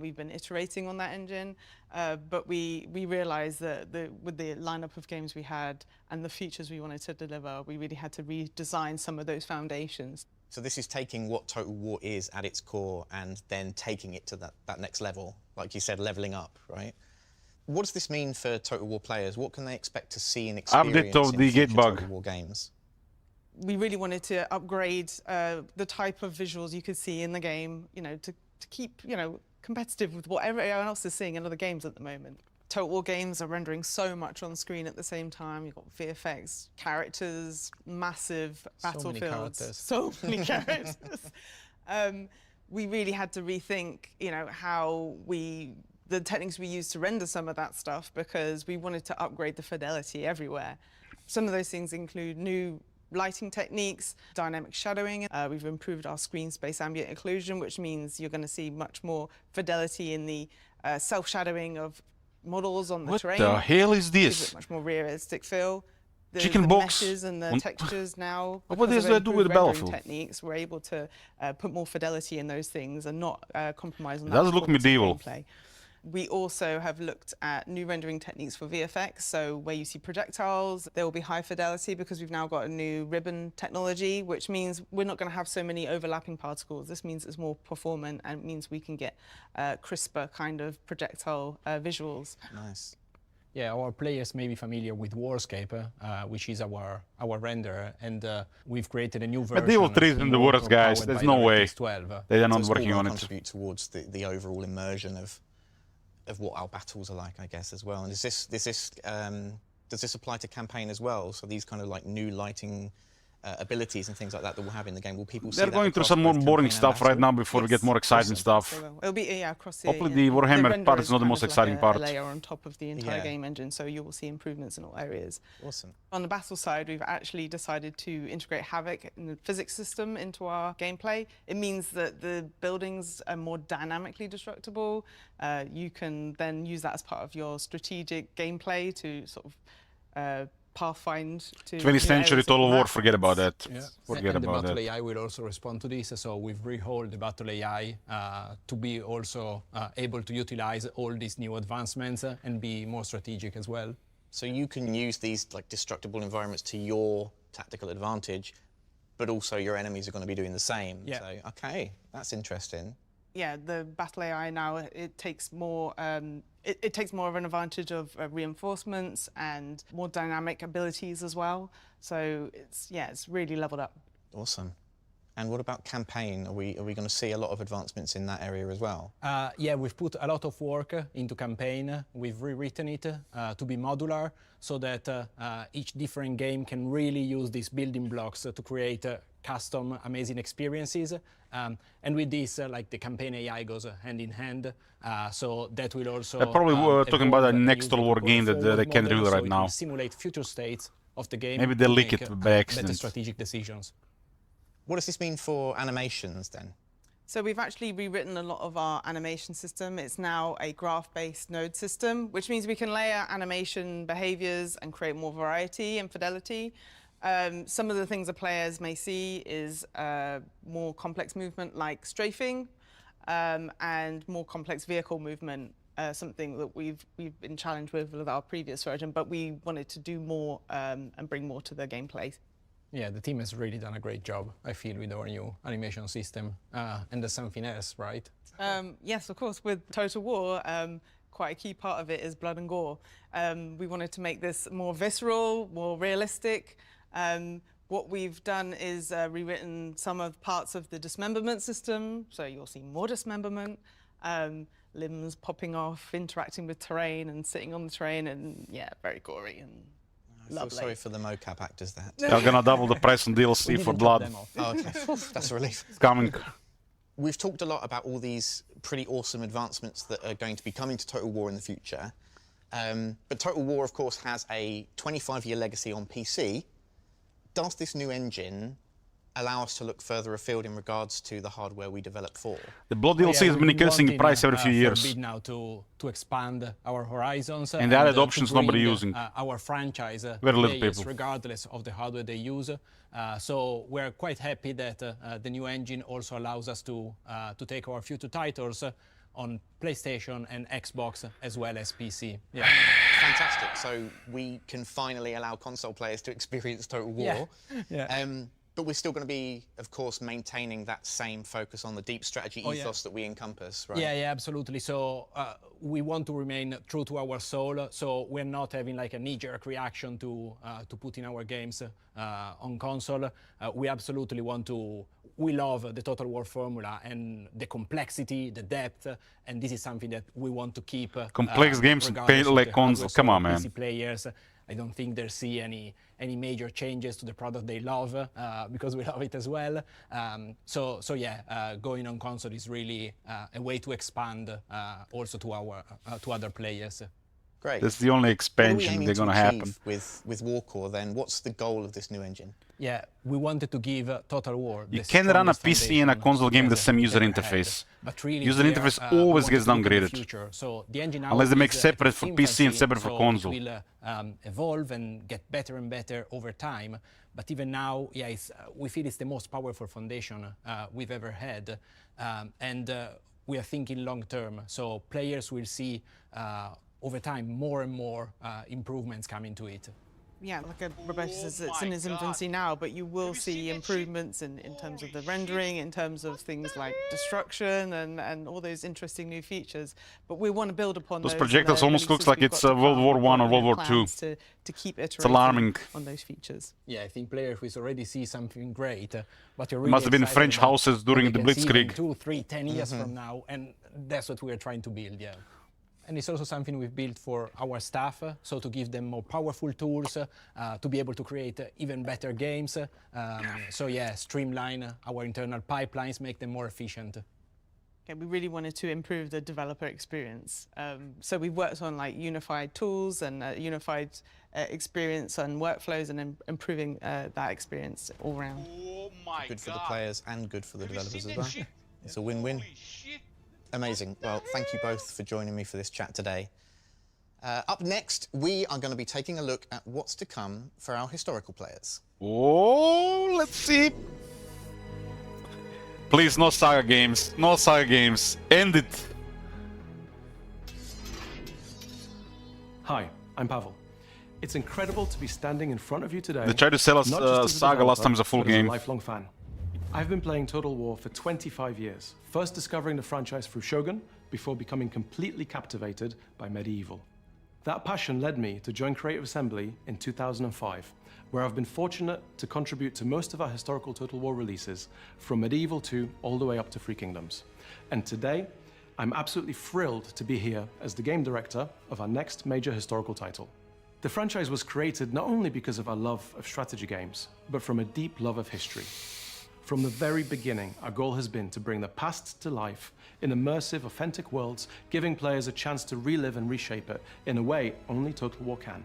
We've been iterating on that engine, but we realized that with the lineup of games we had and the features we wanted to deliver, we really had to redesign some of those foundations. So this is taking what Total War is at its core and then taking it to that next level, like you said, leveling up, right? What does this mean for Total War players? What can they expect to see and experience Update of in the future gate bug. Total War games? We really wanted to upgrade the type of visuals you could see in the game, to keep, competitive with what everyone else is seeing in other games at the moment. Total War games are rendering so much on screen at the same time. You've got VFX, characters, massive battlefields. So many characters. We really had to rethink, how the techniques we use to render some of that stuff, because we wanted to upgrade the fidelity everywhere. Some of those things include new lighting techniques, dynamic shadowing. We've improved our screen space ambient occlusion, which means you're going to see much more fidelity in the self-shadowing of models on the terrain. What the hell is Gives this? it much more realistic feel. The Chicken box. meshes and the textures now. What because does of that do with improved the rendering battlefield? techniques, we're able to put more fidelity in those things and not compromise on It that. does look performance of medieval. gameplay. We also have looked at new rendering techniques for VFX, so where you see projectiles, there will be high fidelity because we've now got a new ribbon technology, which means we're not going to have so many overlapping particles. This means it's more performant and means we can get crisper kind of projectile visuals. Nice. Yeah, our players may be familiar with Warscape, which is our renderer, and we've created a new version. Medieval 3 is in the works, guys. powered There's by no way. DirectX 12. They are So not it's working all on will it. contribute towards the overall immersion of what our battles are like, I guess, as well. And does this apply to campaign as well? So these kind of like new lighting abilities and things like that that we'll have in the game? Will people see They're that going through across some more both boring campaign and stuff right battle? now before we get more exciting stuff. It'll be across the. Hopefully the Warhammer part is not the most exciting part. Layer on top of the entire Yeah. game engine, so you will see improvements in all areas. Awesome. On the battle side, we've actually decided to integrate Havoc and the physics system into our gameplay. It means that the buildings are more dynamically destructible. You can then use that as part of your strategic gameplay to sort of pathfind to 20th century Total War, forget about that. Yeah. Forget and about the battle that. AI will also respond to this. So we've rehauled the battle AI to be also able to utilize all these new advancements and be more strategic as well. So you can use these like destructible environments to your tactical advantage, but also your enemies are going to be doing the same. Yeah. So, okay, that's interesting. Yeah, the battle AI now, it takes more it takes more of an advantage of reinforcements and more dynamic abilities as well. So it's really leveled up. Awesome. And what about campaign? Are we going to see a lot of advancements in that area as well? Yeah, we've put a lot of work into campaign. We've rewritten it to be modular so that each different game can really use these building blocks to create custom, amazing experiences. And with this, like the campaign AI goes hand in hand. So that will also. They're probably talking about a next Total War game that they can't do right now. Simulate future states of the game. Maybe they to leak make, it by better accident. strategic decisions. What does this mean for animations then? So we've actually rewritten a lot of our animation system. It's now a graph-based node system, which means we can layer animation behaviors and create more variety and fidelity. Some of the things the players may see is more complex movement like strafing and more complex vehicle movement, something that we've been challenged with our previous version, but we wanted to do more and bring more to the gameplay. Yeah, the team has really done a great job, I feel, with our new animation system. And there's something else, right? Yes, of course. With Total War, quite a key part of it is blood and gore. We wanted to make this more visceral, more realistic. What we've done is rewritten some of parts of the dismemberment system, so you'll see more dismemberment, limbs popping off, interacting with terrain and sitting on the terrain, and yeah, very gory and I feel lovely. sorry for the mocap actors that. They're gonna double the price on DLC for blood. Oh, okay. That's a relief. It's coming. We've talked a lot about all these pretty awesome advancements that are going to be coming to Total War in the future. But Total War, of course, has a 25-year legacy on PC. Does this new engine allow us to look further afield in regards to the hardware we developed for? The blood DLC has been increasing in price every few years. Forbid now to expand our horizons. And the added to options bring, nobody using. Our franchise Very little players, people. regardless of the hardware they use. So we're quite happy that the new engine also allows us to take our future titles on PlayStation and Xbox as well as PC. Yeah. Fantastic. So we can finally allow console players to experience Total War. Yeah. But we're still going to be, of course, maintaining that same focus on the deep strategy ethos that we encompass, right? Yeah, absolutely. So we want to remain true to our soul. So we're not having like a knee-jerk reaction to put in our games on console. We absolutely want to. We love the Total War formula and the complexity, the depth, and this is something that we want to keep. Complex games regardless pay of like the console. hardware. Come So on, man. PC players, I don't think they'll see any major changes to the product they love because we love it as well. So yeah, going on console is really a way to expand also to other players. Great. That's the only expansion they're gonna happen. With Warcore, then, what's the goal of this new engine? Yeah, we wanted to give Total War. You can run a PC and a console game with the same user interface. But really user interface always gets downgraded. So the engine now Unless they make is, separate for PC and separate for console. It will evolve and get better and better over time. But even now, yeah, we feel it's the most powerful foundation we've ever had. And we are thinking long term. So players will see over time more and more improvements coming to it. Yeah, like Roberto says, it's in its infancy now, but you will see improvements in terms of the rendering, in terms of things like destruction and all those interesting new features. But we want to build upon those those projectiles almost looks like it's World War I or World War II. To keep iterating It's alarming. on those features. Yeah, I think players will already see something great, but you're It really must have been excited French about houses during what the we can see in Blitzkrieg. 2, 3, 10 years from now, and that's what we are trying to build, yeah. and it's also something we've built for our staff, so to give them more powerful tools to be able to create even better games. So yeah, streamline our internal pipelines, make them more efficient. Okay, we really wanted to improve the developer experience. So we worked on like unified tools and unified experience and workflows and improving that experience all around. Oh my Good for God. the players and good for the Have you developers seen as that well. shit? It's a win-win. Holy shit. Amazing. Well, thank you both for joining me for this chat today. Up next, we are going to be taking a look at what's to come for our historical players. Oh, let's see. Please, no Saga games. No Saga games. End it. Hi, I'm Pavel. It's incredible to be standing in front of you today. They tried to sell us not just as a Saga last developer, time as a full but as game. a lifelong fan. I've been playing Total War for 25 years, first discovering the franchise through Shogun, before becoming completely captivated by Medieval. That passion led me to join Creative Assembly in 2005, where I've been fortunate to contribute to most of our historical Total War releases, from Medieval 2 all the way up to Three Kingdoms. And today, I'm absolutely thrilled to be here as the game director of our next major historical title. The franchise was created not only because of our love of strategy games, but from a deep love of history. From the very beginning, our goal has been to bring the past to life in immersive, authentic worlds, giving players a chance to relive and reshape it in a way only Total War can.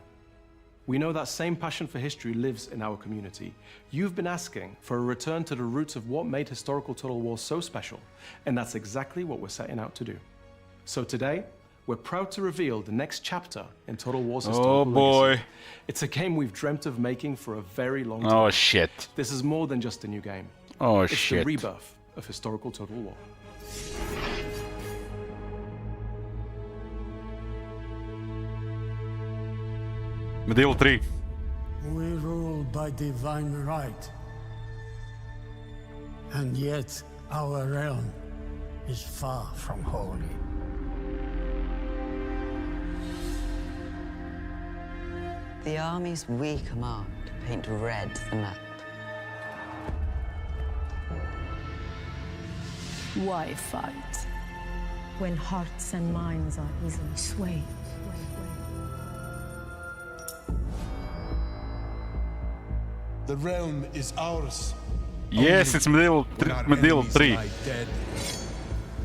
We know that same passion for history lives in our community. You've been asking for a return to the roots of what made historical Total War so special, and that's exactly what we're setting out to do. So today, we're proud to reveal the next chapter in Total War's historical boy. legacy. It's a game we've dreamt of making for a very long time. Oh, shit. This is more than just a new game. Oh, it's shit. the rebirth of historical Total War. Medieval 3. We rule by divine right. And yet our realm is far from holy. The armies we command paint red the map. Why fight when hearts and minds are easily swayed? The realm is ours. Yes, it's Medieval 3.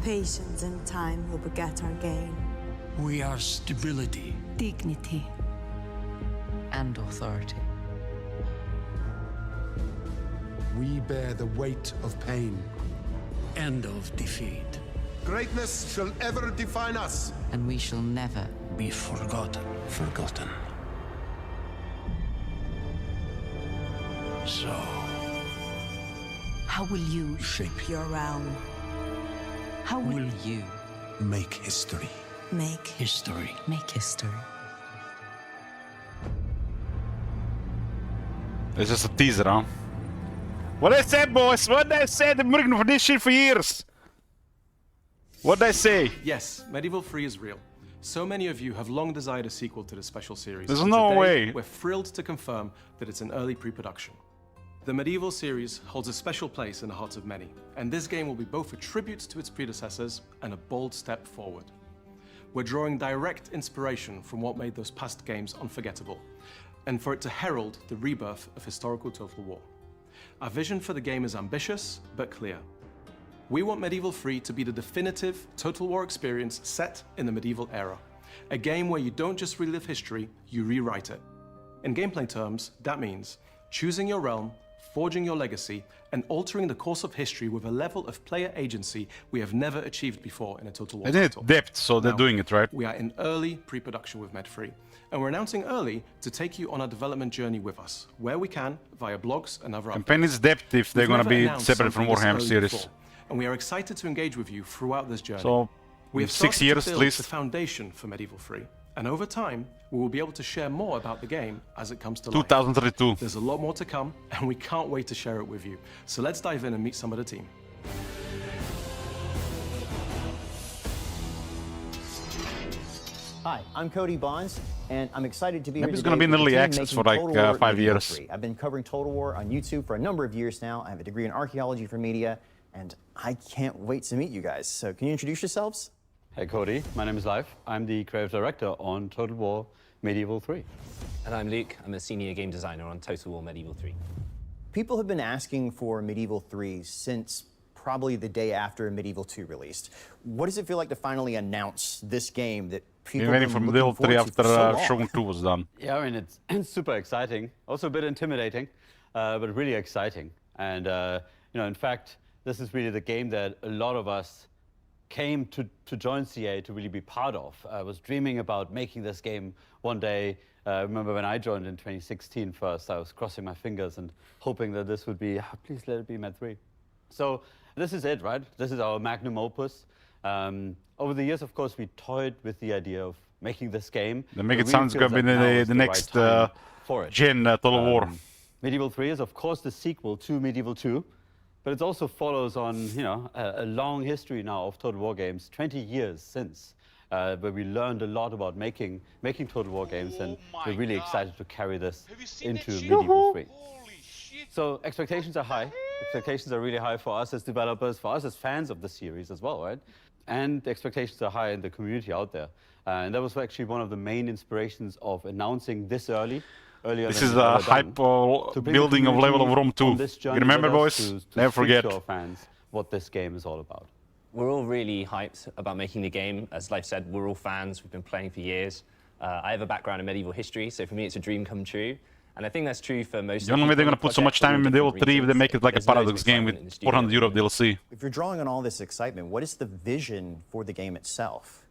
Patience and time will beget our gain. We are stability. Dignity. And authority. We bear the weight of pain. And of defeat. Greatness shall ever define us. And we shall never Be forgotten. Forgotten. So, How will you shape your realm? How will you make history. make History. make history? It's just a teaser, huh? What I said, boys? What I said? I've been working for this shit for years. What'd I say? Yes, Medieval 3 is real. So many of you have long desired a sequel to this special series. There's and no today, way. We're thrilled to confirm that it's in early pre-production. The Medieval series holds a special place in the hearts of many, and this game will be both a tribute to its predecessors and a bold step forward. We're drawing direct inspiration from what made those past games unforgettable, and for it to herald the rebirth of historical Total War. Our vision for the game is ambitious, but clear. We want Medieval 3 to be the definitive Total War experience set in the medieval era. A game where you don't just relive history, you rewrite it. In gameplay terms, that means choosing your realm, forging your legacy, and altering the course of history with a level of player agency we have never achieved before in a Total War I did title. depth, so they're Now, doing it, right? We are in early pre-production with Med3, and we're announcing early to take you on our development journey with us, where we can, via blogs and other Campaign is depth if they're We've gonna never be announced separate from something this Warhammer early series. before, and we are excited to engage with you throughout this journey. So, we have 6 started years to at build least. the foundation for Medieval 3, and over time, we will be able to share more about the game as it comes to life. 2032. There's a lot more to come, and we can't wait to share it with you. So let's dive in and meet some of the team. Hi, I'm Cody Bonds, and I'm excited to be Maybe here it's today gonna be in with the early team access making for like, Total War 5 Medieval years. 3. I've been covering Total War on YouTube for a number of years now. I have a degree in archaeology from media, and I can't wait to meet you guys. So can you introduce yourselves? Hey Cody, my name is Leif. I'm the creative director on Total War Medieval 3. And I'm Luke. I'm a senior game designer on Total War Medieval 3. People have been asking for Medieval 3 since probably the day after Medieval 2 released. What does it feel like to finally announce this game that people Been waiting for Medieval 3 after Shogun 2 was done. Yeah, I mean, it's super exciting. Also a bit intimidating, but really exciting. And, in fact, this is really the game that a lot of us came to join CA to really be part of. I was dreaming about making this game one day. I remember when I joined in 2016 first, I was crossing my fingers and hoping that this would be, please let it be Med 3. So this is it, right? This is our magnum opus. Over the years, of course, we toyed with the idea of making this game. They make it sound it's going to be the next gen Total War. Medieval 3 is, of course, the sequel to Medieval 2. But it also follows on, a long history now of Total War games, 20 years since, where we learned a lot about making Total War games, and we're really excited to carry this into Medieval 3. So expectations are high. Expectations are really high for us as developers, for us as fans of the series as well, right? And the expectations are high in the community out there. And that was actually one of the main inspirations of announcing this early. This is a hype building of level of Rome 2. You remember, boys? Never forget. To our fans what this game is all about. We're all really hyped about making the game. As Leif said, we're all fans. We've been playing for years. I have a background in medieval history, so for me it's a dream come true. And I think that's true for most You don't know why they're going to put so much time in Medieval 3 if they make it like a Paradox game with 400 euro DLC. If you're drawing on all this excitement, what is the vision for the game itself?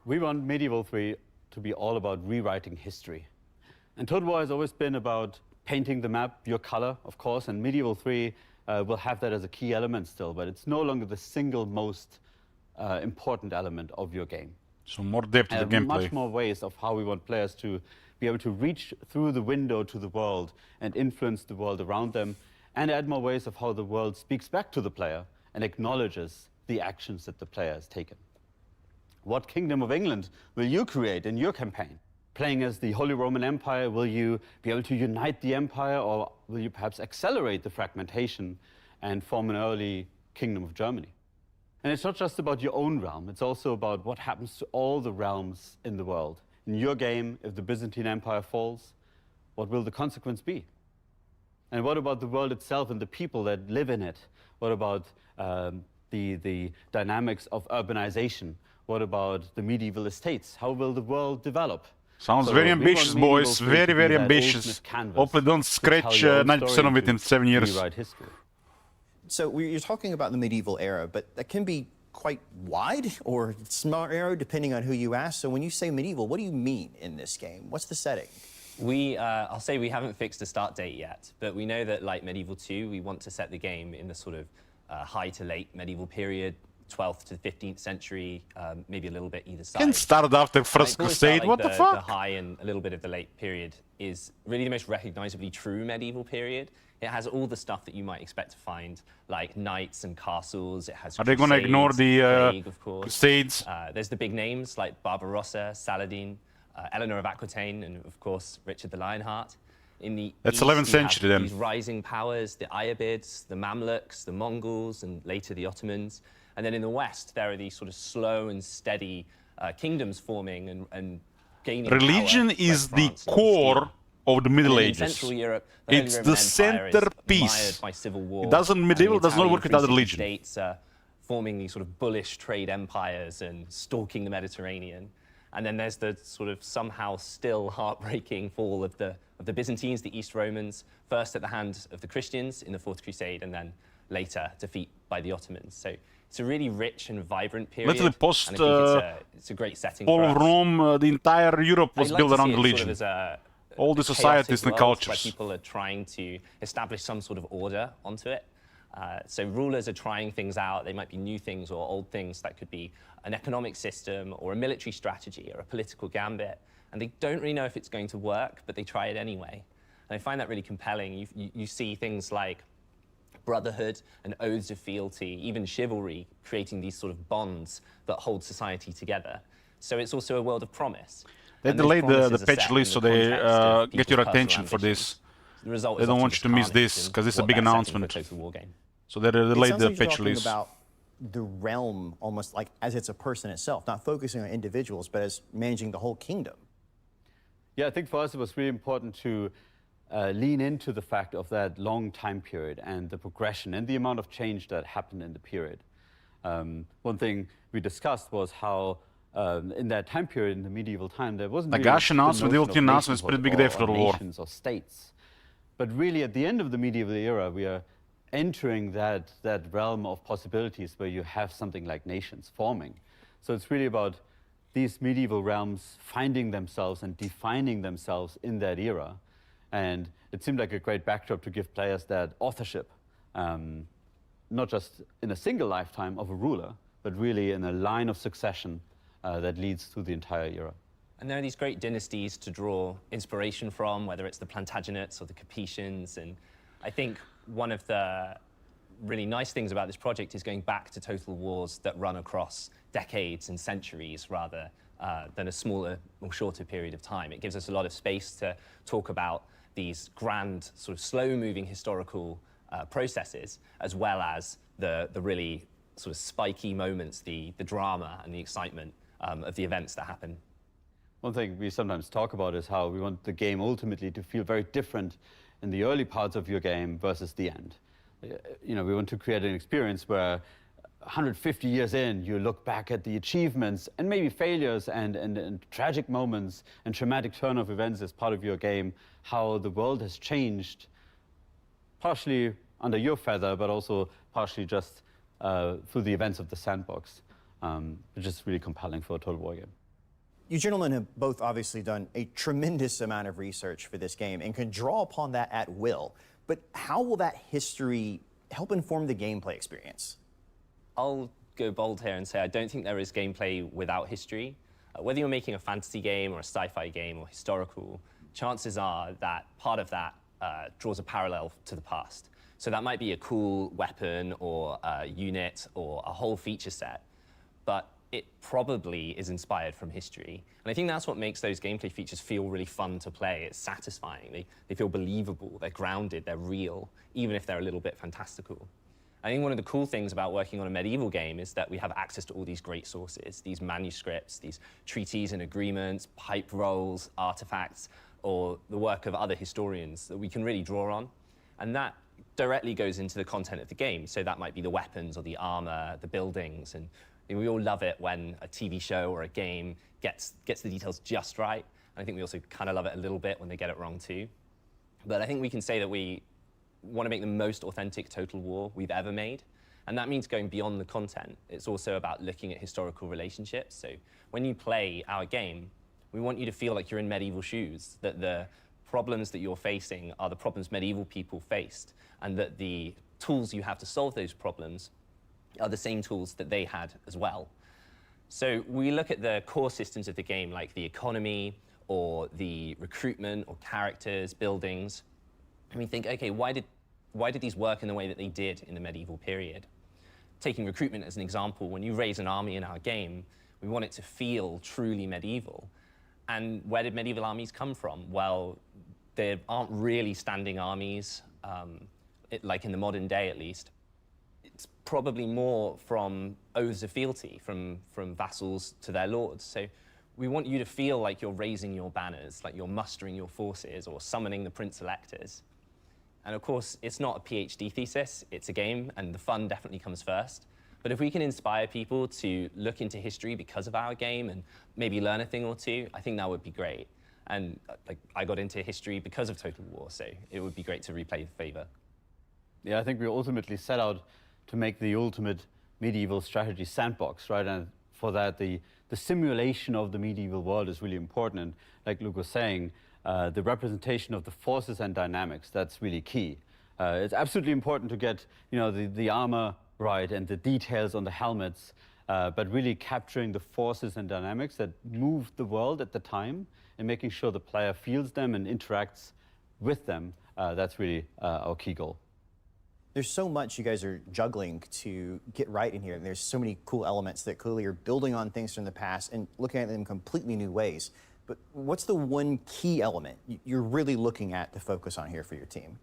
We want Medieval 3 to be all about rewriting history. And Total War has always been about painting the map, your color, of course, and Medieval 3 will have that as a key element still, but it's no longer the single most important element of your game. So more depth to the gameplay. Much more ways of how we want players to be able to reach through the window to the world and influence the world around them, and add more ways of how the world speaks back to the player and acknowledges the actions that the player has taken. What Kingdom of England will you create in your campaign? Playing as the Holy Roman Empire, will you be able to unite the empire, or will you perhaps accelerate the fragmentation and form an early Kingdom of Germany? And it's not just about your own realm, it's also about what happens to all the realms in the world. In your game, if the Byzantine Empire falls, what will the consequence be? And what about the world itself and the people that live in it? What about the dynamics of urbanization? What about the medieval estates? How will the world develop? Sounds very ambitious, boys. Very, very ambitious. Hopefully don't scratch 90% of it in 7 years. So you're talking about the medieval era, but that can be quite wide or small era depending on who you ask. So when you say medieval, what do you mean in this game? What's the setting? I'll say we haven't fixed a start date yet, but we know that like Medieval 2, we want to set the game in the sort of high to late medieval period, 12th to 15th century, maybe a little bit either side. Can start after First Crusade, what the fuck? The high and a little bit of the late period is really the most recognizably true medieval period. It has all the stuff that you might expect to find, like knights and castles. It has Are they going to ignore the plague, of course. Crusades? There's the big names like Barbarossa, Saladin, Eleanor of Aquitaine, and of course Richard the Lionheart. In the That's east, 11th century then. These rising powers, the Ayyubids, the Mamluks, the Mongols, and later the Ottomans. And then in the west, there are these sort of slow and steady kingdoms forming and gaining Religion power, is like France the core of the Middle in Ages. Central Europe, It's the centerpiece. By civil war, It doesn't medieval and the does not work without Italian religion. States forming these sort of bullish trade empires and stalking the Mediterranean. And then there's the sort of somehow still heartbreaking fall of the Byzantines, the East Romans, first at the hand of the Christians in the Fourth Crusade, and then later defeat by the Ottomans. So it's a really rich and vibrant period. Literally post and I think it's a great setting fall for of us. Rome, the entire Europe was I'd like built to around see it sort religion. of as All the a societies and chaotic world where cultures. people are trying to establish some sort of order onto it. So rulers are trying things out. They might be new things or old things. That could be an economic system or a military strategy or a political gambit. And they don't really know if it's going to work, but they try it anyway. And I find that really compelling. You see things like brotherhood and oaths of fealty, even chivalry, creating these sort of bonds that hold society together. So it's also a world of promise. They delayed the patch release so they get your attention for this. They don't want you to miss this because it's a big announcement. So they delayed the patch release. About the realm almost like as it's a person itself, not focusing on individuals, but as managing the whole kingdom. Yeah, I think for us it was really important to lean into the fact of that long time period and the progression and the amount of change that happened in the period. One thing we discussed was how in that time period, in the medieval time, there wasn't really Nagash announcement, the the notion ultimate of announcement is nations pretty big day for the war. nations or states. But really, at the end of the medieval era, we are entering that realm of possibilities where you have something like nations forming. So it's really about these medieval realms finding themselves and defining themselves in that era. And it seemed like a great backdrop to give players that authorship, not just in a single lifetime of a ruler, but really in a line of succession that leads through the entire era. And there are these great dynasties to draw inspiration from, whether it's the Plantagenets or the Capetians. And I think one of the really nice things about this project is going back to total wars that run across decades and centuries rather than a smaller or shorter period of time. It gives us a lot of space to talk about these grand, sort of slow-moving historical processes, as well as the really sort of spiky moments, the drama and the excitement of the events that happen. One thing we sometimes talk about is how we want the game ultimately to feel very different in the early parts of your game versus the end. You know, we want to create an experience where 150 years in, you look back at the achievements and maybe failures and tragic moments and traumatic turn of events as part of your game, how the world has changed, partially under your feather, but also partially just through the events of the sandbox, which is really compelling for a Total War game. You gentlemen have both obviously done a tremendous amount of research for this game and can draw upon that at will. But how will that history help inform the gameplay experience? I'll go bold here and say I don't think there is gameplay without history. Whether you're making a fantasy game or a sci-fi game or historical, chances are that part of that draws a parallel to the past. So that might be a cool weapon or a unit or a whole feature set, but it probably is inspired from history. And I think that's what makes those gameplay features feel really fun to play. It's satisfying. They feel believable, they're grounded, they're real, even if they're a little bit fantastical. I think one of the cool things about working on a medieval game is that we have access to all these great sources, these manuscripts, these treaties and agreements, pipe rolls, artifacts, or the work of other historians that we can really draw on. And that directly goes into the content of the game. So that might be the weapons or the armor, the buildings, and we all love it when a TV show or a game gets the details just right. And I think we also kind of love it a little bit when they get it wrong too. But I think we can say that we want to make the most authentic Total War we've ever made. And that means going beyond the content. It's also about looking at historical relationships. So when you play our game, we want you to feel like you're in medieval shoes, that the problems that you're facing are the problems medieval people faced, and that the tools you have to solve those problems are the same tools that they had as well. So we look at the core systems of the game, like the economy or the recruitment or characters, buildings, and we think, okay, why did these work in the way that they did in the medieval period? Taking recruitment as an example, when you raise an army in our game, we want it to feel truly medieval. And where did medieval armies come from? Well, there aren't really standing armies, like in the modern day at least. It's probably more from oaths of fealty, from vassals to their lords. So we want you to feel like you're raising your banners, like you're mustering your forces or summoning the prince electors. And of course, it's not a PhD thesis, it's a game, and the fun definitely comes first. But if we can inspire people to look into history because of our game and maybe learn a thing or two, I think that would be great. And like, I got into history because of Total War, so it would be great to replay the favor. Yeah, I think we ultimately set out to make the ultimate medieval strategy sandbox, right? And for that, the simulation of the medieval world is really important. And like Luke was saying, the representation of the forces and dynamics, that's really key. It's absolutely important to get, you know, the armor right and the details on the helmets, but really capturing the forces and dynamics that moved the world at the time and making sure the player feels them and interacts with them. That's really our key goal. There's so much you guys are juggling to get right in here, and there's so many cool elements that clearly are building on things from the past and looking at them in completely new ways. But what's the one key element you're really looking at to focus on here for your team?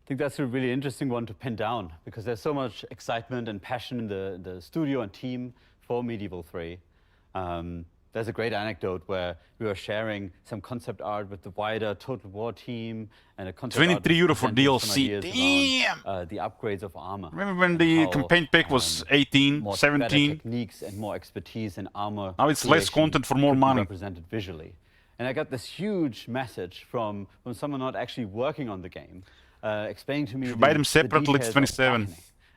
I think that's a really interesting one to pin down because there's so much excitement and passion in the studio and team for Medieval 3. There's a great anecdote where we were sharing some concept art with the wider Total War team and a concept art €23 for DLC. Around, the upgrades of armor. Remember when the campaign pack was 18, more 17? better techniques and more expertise in armor. Now it's less creation content for more could be money. Represented visually. And I got this huge message from someone not actually working on the game, explaining to me If you buy them separately, it's 27.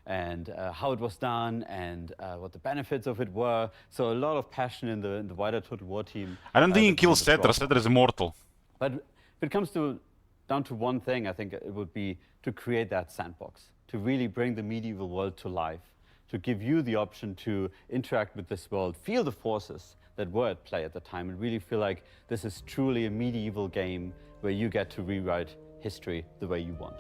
And how it was done and what the benefits of it were. So a lot of passion in the wider Total War team. I don't think he kills Cetra. Cetra is immortal. But if it comes down to one thing, I think it would be to create that sandbox, to really bring the medieval world to life, to give you the option to interact with this world, feel the forces that were at play at the time, and really feel like this is truly a medieval game where you get to rewrite history the way you want.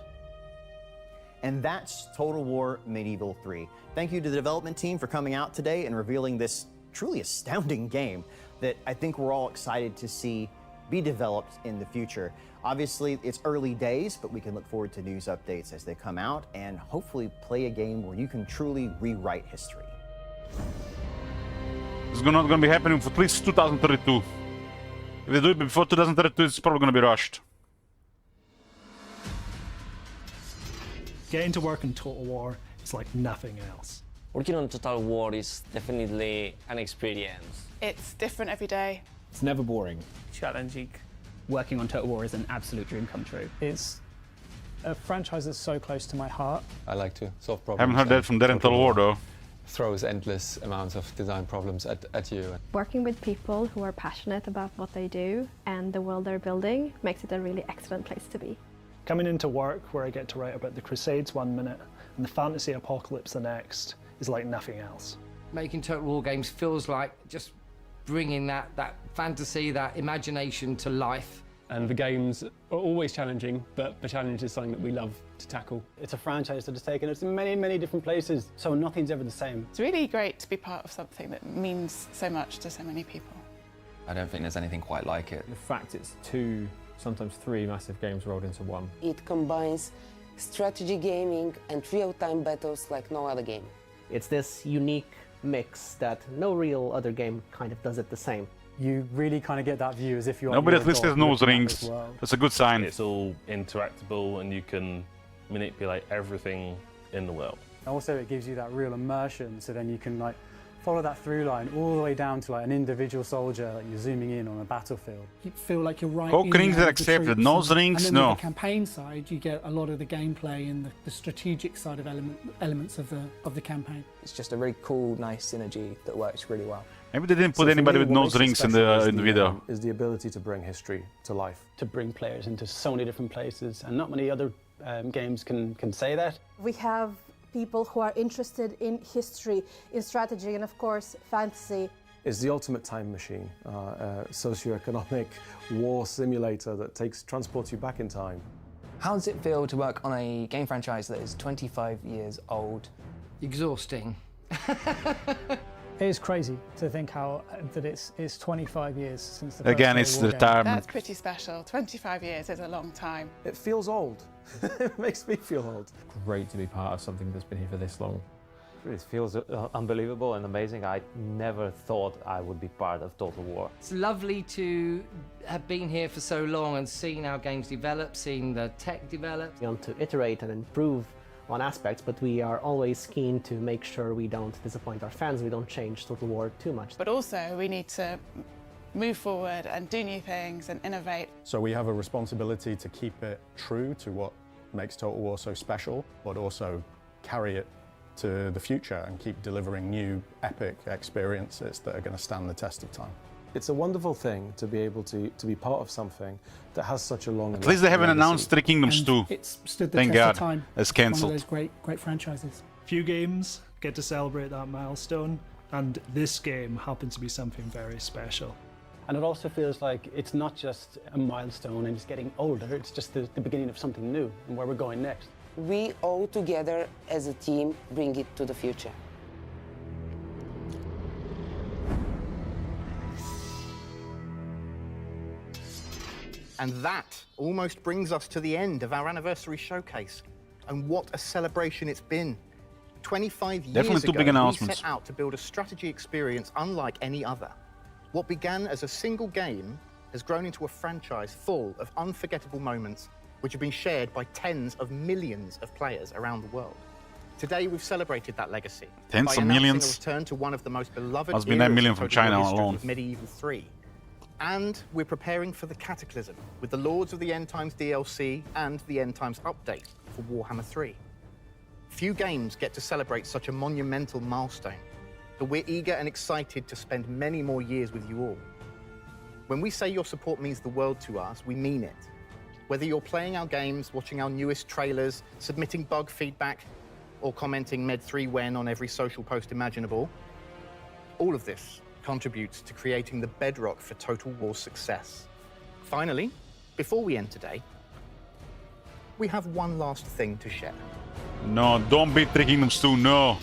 And that's Total War Medieval 3. Thank you to the development team for coming out today and revealing this truly astounding game that I think we're all excited to see be developed in the future. Obviously, it's early days, but we can look forward to news updates as they come out and hopefully play a game where you can truly rewrite history. It's not going to be happening for at least 2032. If they do it before 2032, it's probably going to be rushed. Getting to work in Total War is like nothing else. Working on Total War is definitely an experience. It's different every day. It's never boring. Challenging. Working on Total War is an absolute dream come true. It's a franchise that's so close to my heart. I like to solve problems. Haven't heard that from Darren Total War though. Throws endless amounts of design problems at you. Working with people who are passionate about what they do and the world they're building makes it a really excellent place to be. Coming into work where I get to write about the Crusades 1 minute and the fantasy apocalypse the next is like nothing else. Making Total War games feels like just bringing that fantasy, that imagination to life. And the games are always challenging, but the challenge is something that we love to tackle. It's a franchise that has taken us in many, many different places, so nothing's ever the same. It's really great to be part of something that means so much to so many people. I don't think there's anything quite like it. The fact it's 2, sometimes 3 massive games rolled into one. It combines strategy gaming and real-time battles like no other game. It's this unique mix that no real other game kind of does it the same. You really kind of get that view as if you're... Nobody at least has nose rings. That's a good sign. It's all interactable and you can manipulate everything in the world. Also, it gives you that real immersion, so then you can like follow that through line all the way down to like an individual soldier, like you're zooming in on a battlefield. You feel like you're right. Coke rings are accepted, nose rings, and then no. With the campaign side, you get a lot of the gameplay and the strategic side of elements of the campaign. It's just a really cool, nice synergy that works really well. Maybe they didn't put anybody with nose rings in the video. Is the ability to bring history to life. To bring players into so many different places, and not many other games can say that. We have people who are interested in history, in strategy, and of course, fantasy. It's the ultimate time machine, a socio-economic war simulator that transports you back in time. How does it feel to work on a game franchise that is 25 years old? Exhausting. It is crazy to think that it's 25 years since the Again, first it's Total War the game. retirement. That's pretty special. 25 years is a long time. It feels old. It makes me feel old. Great to be part of something that's been here for this long. It feels unbelievable and amazing. I never thought I would be part of Total War. It's lovely to have been here for so long and seen our games develop, seen the tech develop. We want to iterate and improve on aspects, but we are always keen to make sure we don't disappoint our fans, we don't change Total War too much. But also, we need to move forward and do new things and innovate. So we have a responsibility to keep it true to what makes Total War so special, but also carry it to the future and keep delivering new epic experiences that are going to stand the test of time. It's a wonderful thing to be able to be part of something that has such a long... At least they haven't announced Three Kingdoms 2. It's stood the Thank test God. of time. It's One cancelled. of those great franchises. Few games get to celebrate that milestone, and this game happens to be something very special. And it also feels like it's not just a milestone and it's getting older, it's just the beginning of something new and where we're going next. We all together as a team bring it to the future. And that almost brings us to the end of our anniversary showcase. And what a celebration it's been. 25 years Definitely two ago, big we announcements. set out to build a strategy experience unlike any other. What began as a single game has grown into a franchise full of unforgettable moments which have been shared by tens of millions of players around the world. Today, we've celebrated that legacy Tens by of announcing millions? a return to one of the most beloved Must be eras 9 million in from Total War China history alone. with Medieval 3. And we're preparing for the Cataclysm with the Lords of the End Times DLC and the End Times update for Warhammer 3. Few games get to celebrate such a monumental milestone, but we're eager and excited to spend many more years with you all. When we say your support means the world to us, we mean it. Whether you're playing our games, watching our newest trailers, submitting bug feedback, or commenting Med3 when on every social post imaginable, all of this contributes to creating the bedrock for Total War's success. Finally, before we end today, we have one last thing to share. No, don't beat Three Kingdoms 2, no.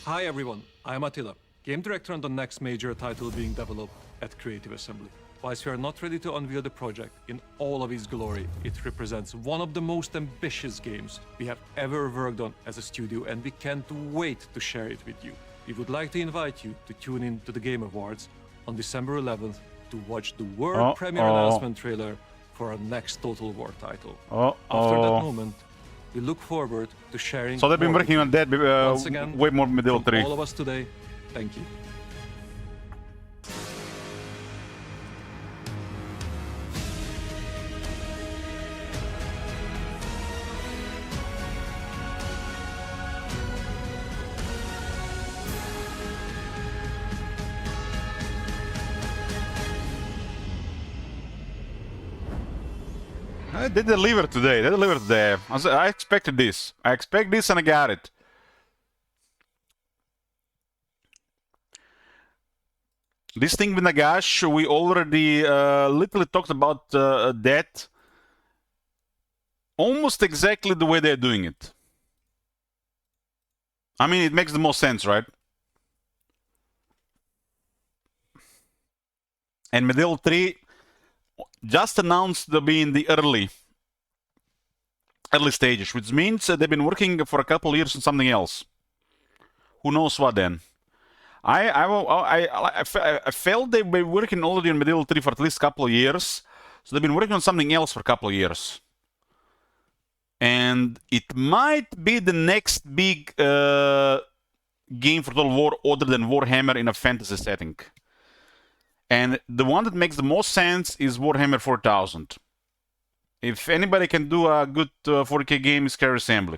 Hi everyone, I'm Attila, game director on the next major title being developed at Creative Assembly. Whilst we are not ready to unveil the project in all of its glory, it represents one of the most ambitious games we have ever worked on as a studio, and we can't wait to share it with you. We would like to invite you to tune in to the Game Awards on December 11th to watch the world premiere announcement trailer for our next Total War title. After that moment, we look forward to sharing. So they've been more working with on that Once again, way more Medieval from 3. all of us today, thank you. They delivered today. They delivered today. I expected this. I expect this and I got it. This thing with Nagash, we already literally talked about that. Almost exactly the way they're doing it. I mean, it makes the most sense, right? And Medieval 3 just announced to be in the early stages, which means they've been working for a couple of years on something else. Who knows what then? I felt they've been working already on Medieval 3 for at least a couple of years, so they've been working on something else for a couple of years. And it might be the next big game for Total War other than Warhammer in a fantasy setting. And the one that makes the most sense is Warhammer 4000. If anybody can do a good 40k game, it's Creative Assembly.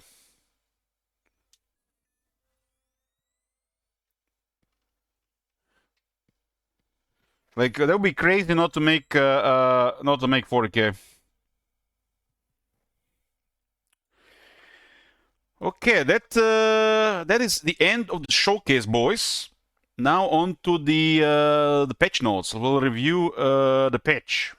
Like that would be crazy not to make 40k. Okay, that is the end of the showcase, boys. Now on to the patch notes. We'll review the patch.